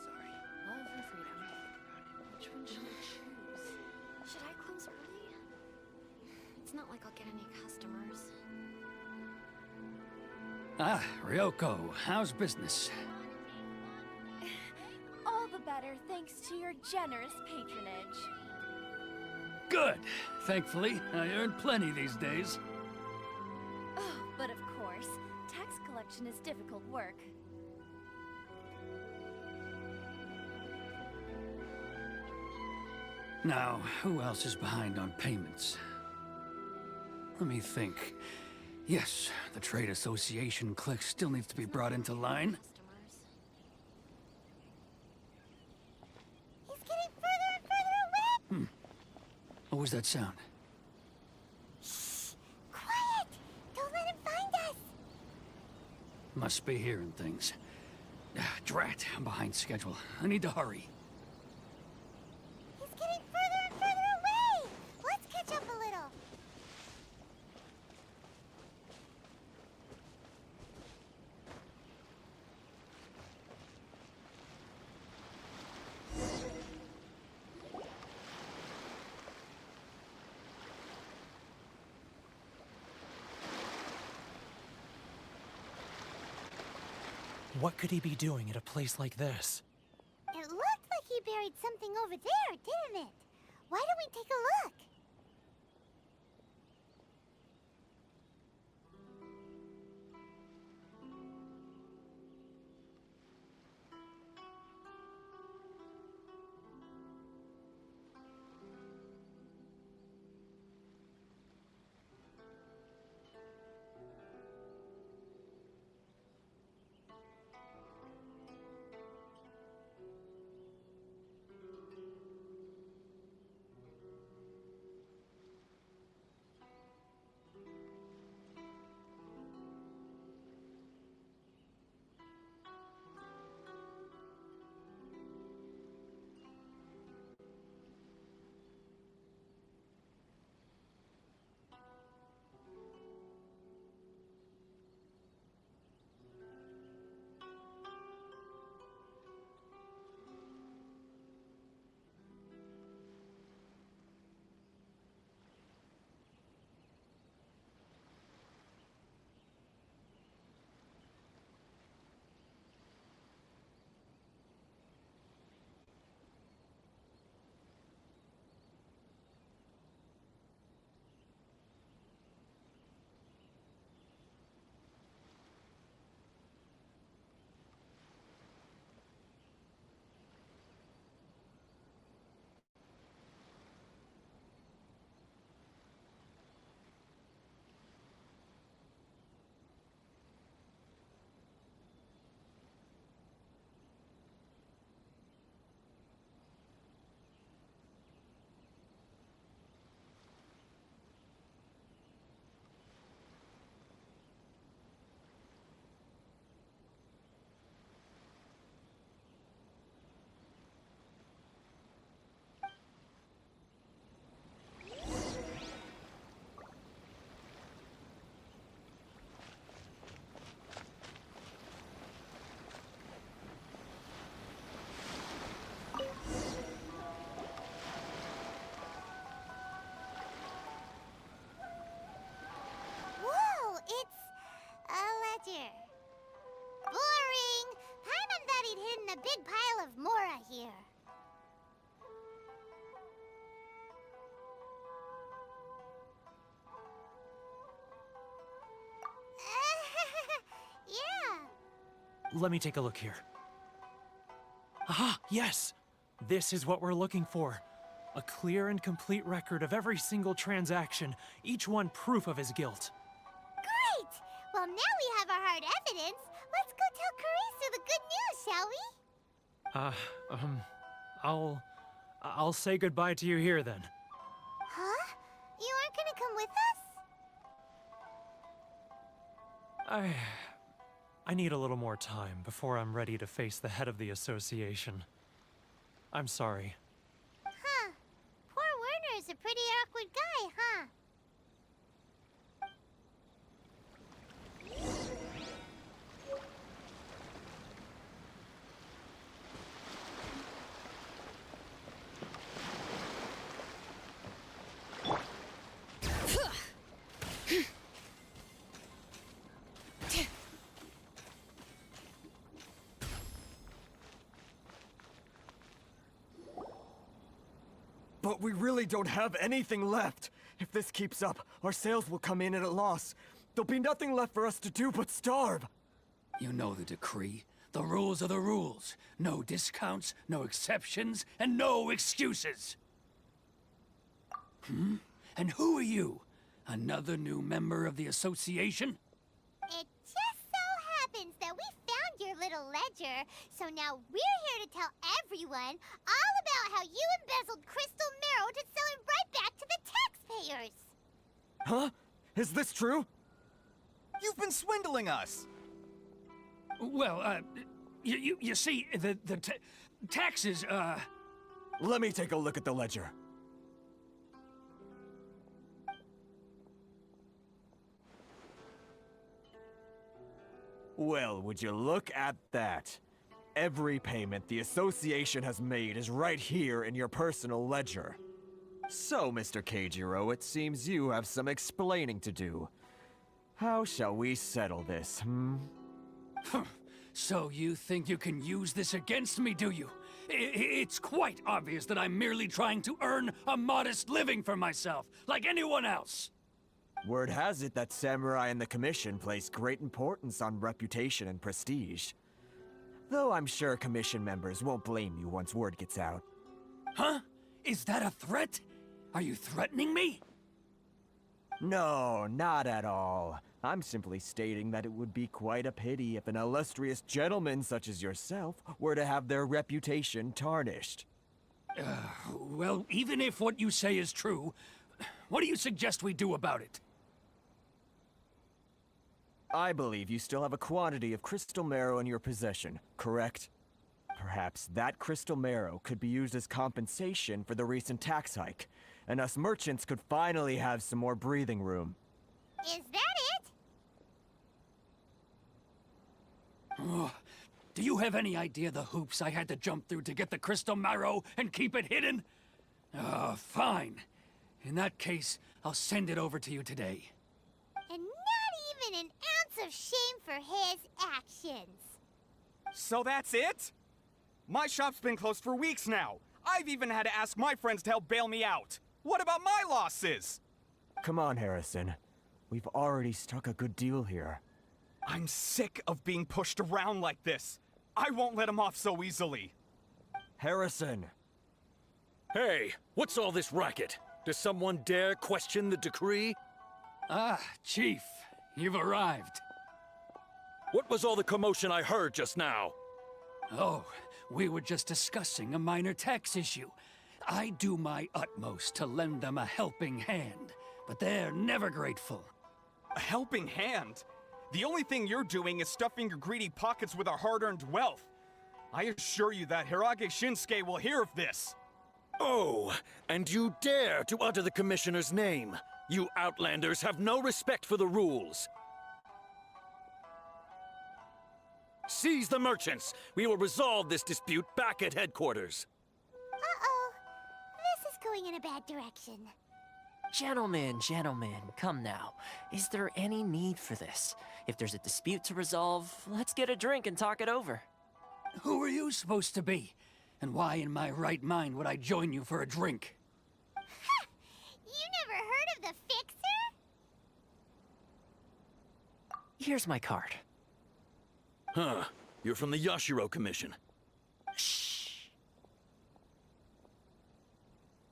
[SPEAKER 2] Sorry. Love and freedom. Which one should I choose? Should I close early? It's not like I'll get any customers.
[SPEAKER 15] Ah, Ryoko, how's business?
[SPEAKER 13] All the better thanks to your generous patronage.
[SPEAKER 15] Good. Thankfully, I earn plenty these days.
[SPEAKER 13] Oh, but of course, tax collection is difficult work.
[SPEAKER 15] Now, who else is behind on payments? Let me think. Yes, the trade association clique still needs to be brought into line.
[SPEAKER 2] Customers.
[SPEAKER 4] He's getting further and further away!
[SPEAKER 15] What was that sound?
[SPEAKER 4] Shh! Quiet! Don't let him find us!
[SPEAKER 15] Must be hearing things. Drat, I'm behind schedule. I need to hurry.
[SPEAKER 4] He's getting further and further away! Let's catch up a little.
[SPEAKER 14] What could he be doing at a place like this?
[SPEAKER 4] It looked like he buried something over there, didn't it? Why don't we take a look?
[SPEAKER 14] let me take a look here. Aha, yes! This is what we're looking for. A clear and complete record of every single transaction, each one proof of his guilt.
[SPEAKER 4] Great! Well, now we have our hard evidence. Let's go tell Carissa the good news, shall we?
[SPEAKER 14] I'll say goodbye to you here then.
[SPEAKER 4] Huh? You aren't gonna come with us?
[SPEAKER 14] I need a little more time before I'm ready to face the head of the association. I'm sorry.
[SPEAKER 4] Huh. Poor Werner's a pretty awkward guy, huh?
[SPEAKER 5] But we really don't have anything left. If this keeps up, our sales will come in at a loss. There'll be nothing left for us to do but starve.
[SPEAKER 15] You know the decree. The rules are the rules. No discounts, no exceptions, and no excuses. And who are you? Another new member of the association?
[SPEAKER 4] It just so happens that we found your little ledger, so now we're here to tell everyone all about how you embezzled crystal marrow to sell it right back to the taxpayers.
[SPEAKER 5] Huh? Is this true?
[SPEAKER 16] You've been swindling us!
[SPEAKER 15] Well, you see, the taxes,
[SPEAKER 5] Let me take a look at the ledger. Well, would you look at that? Every payment the association has made is right here in your personal ledger. So, Mr. Keijiro, it seems you have some explaining to do. How shall we settle this,
[SPEAKER 15] So you think you can use this against me, do you? It's quite obvious that I'm merely trying to earn a modest living for myself, like anyone else.
[SPEAKER 5] Word has it that Samurai and the Commission place great importance on reputation and prestige. Though I'm sure Commission members won't blame you once word gets out.
[SPEAKER 15] Huh? Is that a threat? Are you threatening me?
[SPEAKER 5] No, not at all. I'm simply stating that it would be quite a pity if an illustrious gentleman such as yourself were to have their reputation tarnished.
[SPEAKER 15] Well, even if what you say is true, what do you suggest we do about it?
[SPEAKER 5] I believe you still have a quantity of crystal marrow in your possession, correct? Perhaps that crystal marrow could be used as compensation for the recent tax hike, and us merchants could finally have some more breathing room.
[SPEAKER 4] Is that it?
[SPEAKER 15] Oh, do you have any idea the hoops I had to jump through to get the crystal marrow and keep it hidden? Fine. In that case, I'll send it over to you today.
[SPEAKER 4] And not even an ounce of shame for his actions.
[SPEAKER 16] So that's it? My shop's been closed for weeks now. I've even had to ask my friends to help bail me out. What about my losses?
[SPEAKER 5] Come on, Harrison. We've already struck a good deal here.
[SPEAKER 16] I'm sick of being pushed around like this. I won't let him off so easily.
[SPEAKER 5] Harrison!
[SPEAKER 17] Hey, what's all this racket? Does someone dare question the decree?
[SPEAKER 15] Ah, Chief, you've arrived.
[SPEAKER 17] What was all the commotion I heard just now?
[SPEAKER 15] Oh, we were just discussing a minor tax issue. I do my utmost to lend them a helping hand, but they're never grateful.
[SPEAKER 16] A helping hand? The only thing you're doing is stuffing your greedy pockets with our hard-earned wealth. I assure you that Hirage Shinsuke will hear of this.
[SPEAKER 17] Oh, and you dare to utter the Commissioner's name. You Outlanders have no respect for the rules. Seize the merchants. We will resolve this dispute back at headquarters.
[SPEAKER 4] Uh-oh. This is going in a bad direction.
[SPEAKER 10] Gentlemen, come now. Is there any need for this? If there's a dispute to resolve, let's get a drink and talk it over.
[SPEAKER 15] Who are you supposed to be? And why in my right mind would I join you for a drink?
[SPEAKER 4] Ha! You never heard of the Fixer?
[SPEAKER 10] Here's my card.
[SPEAKER 17] Huh. You're from the Yashiro Commission.
[SPEAKER 10] Shh.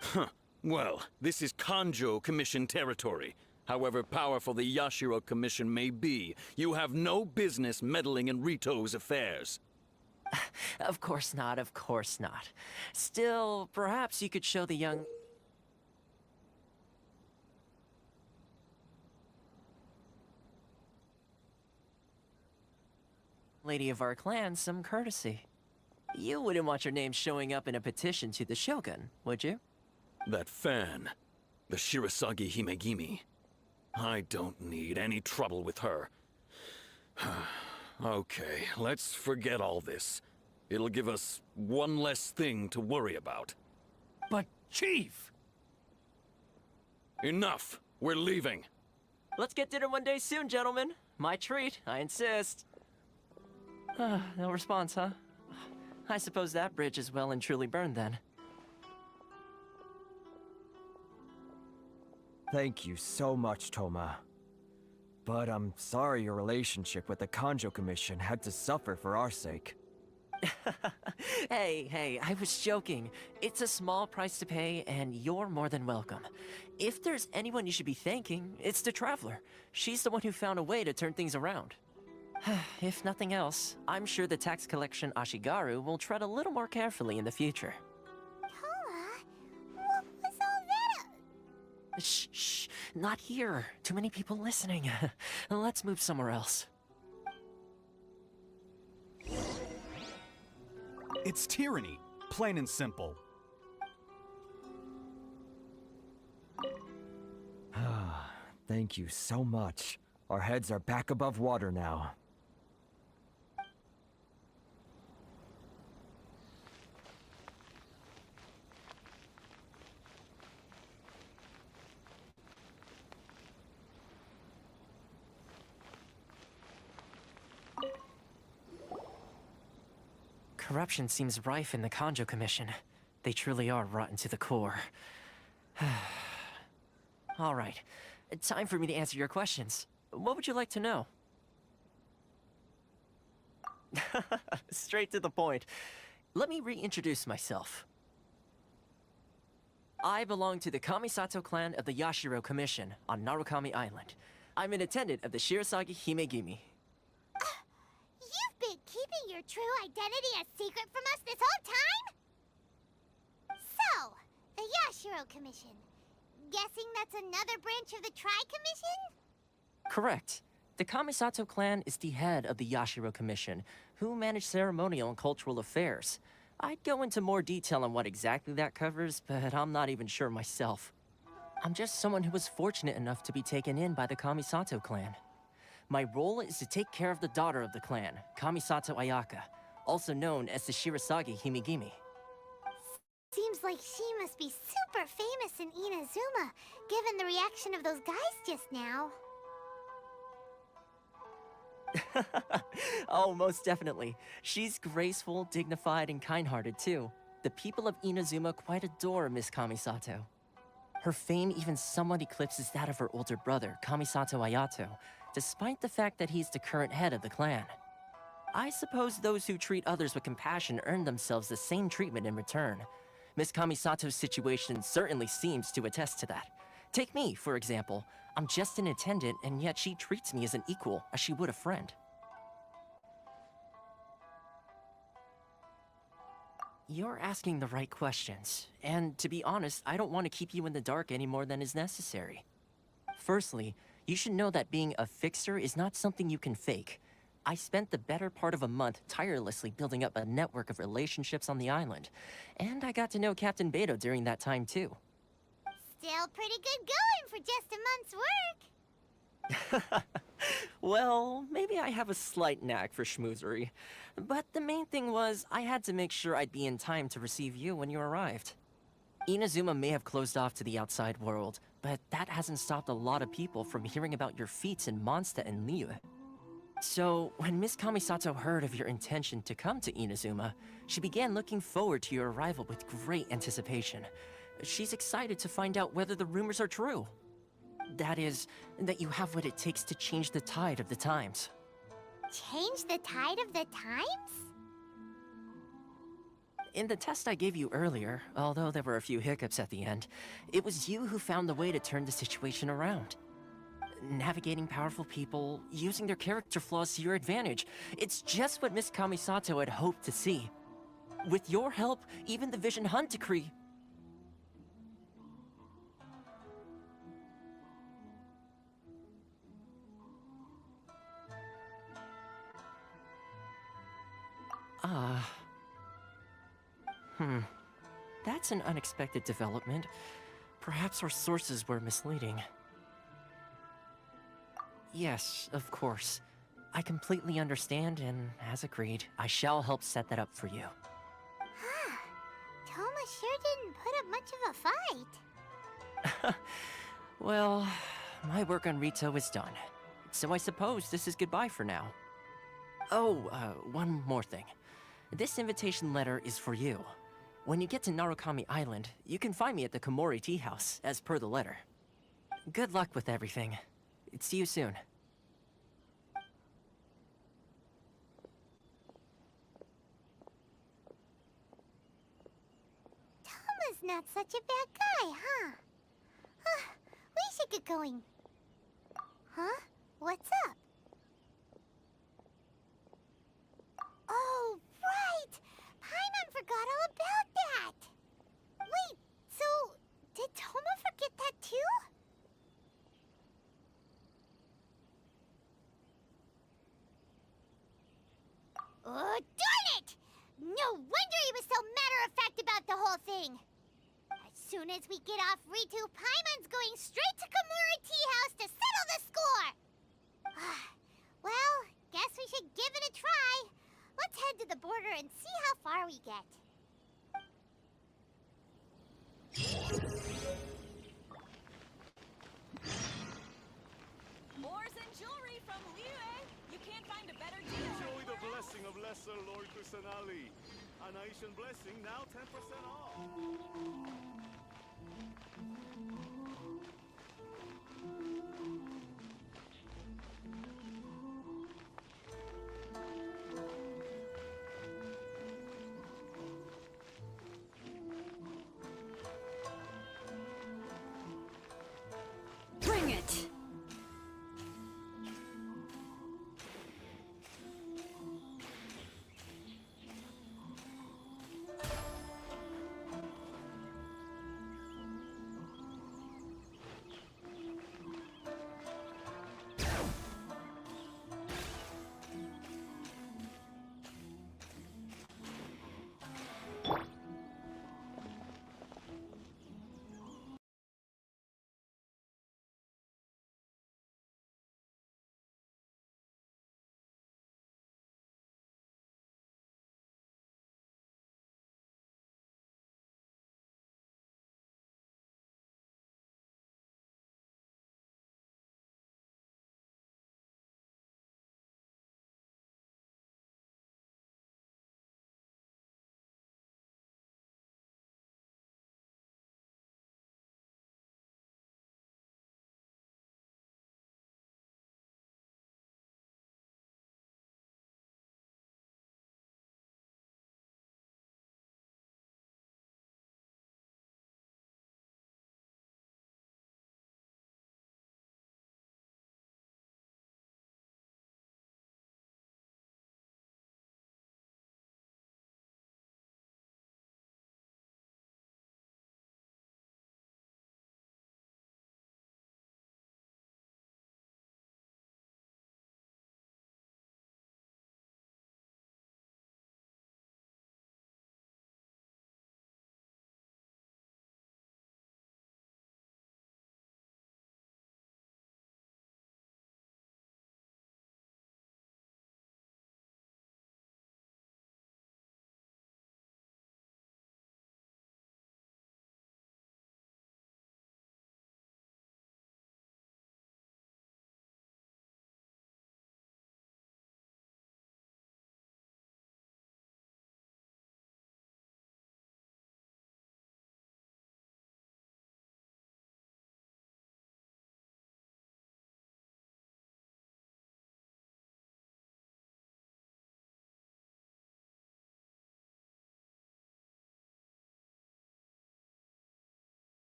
[SPEAKER 17] Huh. Well, this is Kanjo Commission territory. However powerful the Yashiro Commission may be, you have no business meddling in Rito's affairs.
[SPEAKER 10] Of course not, of course not. Still, perhaps you could show the young... lady of our clan some courtesy. You wouldn't want your name showing up in a petition to the Shogun, would you?
[SPEAKER 17] That fan, the Shirasagi Himegimi. I don't need any trouble with her. Okay, let's forget all this. It'll give us one less thing to worry about.
[SPEAKER 15] But, Chief!
[SPEAKER 17] Enough! We're leaving!
[SPEAKER 10] Let's get dinner one day soon, gentlemen. My treat, I insist. No response, huh? I suppose that bridge is well and truly burned then.
[SPEAKER 5] Thank you so much, Toma. But I'm sorry your relationship with the Kanjo Commission had to suffer for our sake.
[SPEAKER 10] Hey, I was joking. It's a small price to pay, and you're more than welcome. If there's anyone you should be thanking, it's the Traveler. She's the one who found a way to turn things around. If nothing else, I'm sure the tax collection Ashigaru will tread a little more carefully in the future.
[SPEAKER 4] Toma, what was all that?
[SPEAKER 10] Shh, not here. Too many people listening. Let's move somewhere else.
[SPEAKER 16] It's tyranny, plain and simple.
[SPEAKER 5] Thank you so much. Our heads are back above water now.
[SPEAKER 10] Corruption seems rife in the Kanjo Commission. They truly are rotten to the core. All right, time for me to answer your questions. What would you like to know? Straight to the point. Let me reintroduce myself. I belong to the Kamisato clan of the Yashiro Commission on Narukami Island. I'm an attendant of the Shirasagi Himegimi.
[SPEAKER 4] You've been keeping your true identity a secret from us this whole time? So, the Yashiro Commission. Guessing that's another branch of the Tri-Commission?
[SPEAKER 10] Correct. The Kamisato clan is the head of the Yashiro Commission, who manage ceremonial and cultural affairs. I'd go into more detail on what exactly that covers, but I'm not even sure myself. I'm just someone who was fortunate enough to be taken in by the Kamisato clan. My role is to take care of the daughter of the clan, Kamisato Ayaka, also known as the Shirasagi Himegimi.
[SPEAKER 4] Seems like she must be super famous in Inazuma, given the reaction of those guys just now.
[SPEAKER 10] Oh, most definitely. She's graceful, dignified, and kind-hearted, too. The people of Inazuma quite adore Miss Kamisato. Her fame even somewhat eclipses that of her older brother, Kamisato Ayato, despite the fact that he's the current head of the clan. I suppose those who treat others with compassion earn themselves the same treatment in return. Miss Kamisato's situation certainly seems to attest to that. Take me, for example. I'm just an attendant, and yet she treats me as an equal, as she would a friend. You're asking the right questions, and to be honest, I don't want to keep you in the dark any more than is necessary. Firstly, you should know that being a fixer is not something you can fake. I spent the better part of a month tirelessly building up a network of relationships on the island, and I got to know Captain Beto during that time too.
[SPEAKER 4] Still pretty good going for just a month's work.
[SPEAKER 10] Well, maybe I have a slight knack for schmoozery, but the main thing was I had to make sure I'd be in time to receive you when you arrived. Inazuma may have closed off to the outside world, but that hasn't stopped a lot of people from hearing about your feats in Mondstadt and Liyue. So, when Miss Kamisato heard of your intention to come to Inazuma, she began looking forward to your arrival with great anticipation. She's excited to find out whether the rumors are true. That is, that you have what it takes to change the tide of the times.
[SPEAKER 4] change the tide of the times?
[SPEAKER 10] In the test I gave you earlier, although there were a few hiccups at the end, it was you who found the way to turn the situation around. Navigating powerful people, using their character flaws to your advantage. It's just what Miss Kamisato had hoped to see. With your help, even the Vision Hunt decree... That's an unexpected development. Perhaps our sources were misleading. Yes, of course. I completely understand, and as agreed, I shall help set that up for you.
[SPEAKER 4] Toma sure didn't put up much of a fight.
[SPEAKER 10] Well, my work on Rito is done. So I suppose this is goodbye for now. Oh, one more thing. This invitation letter is for you. When you get to Narukami Island, you can find me at the Komori Tea House, as per the letter. Good luck with everything. See you soon.
[SPEAKER 4] Toma's not such a bad guy, huh? We should get going. Huh? What's up? Oh, right! Paimon forgot all about that! Wait, so did Toma forget that too? Oh, darn it! No wonder he was so matter-of-fact about the whole thing! As soon as we get off Ritu, Paimon's going straight to Komori Tea House to settle the score! Well, guess we should give it a try. Let's head to the border and see how far we get.
[SPEAKER 18] Ores and jewelry from Liyue. You can't find a better deal.
[SPEAKER 11] Enjoy the blessing of Lesser Lord Kusanali. An Aishan blessing, now 10% off.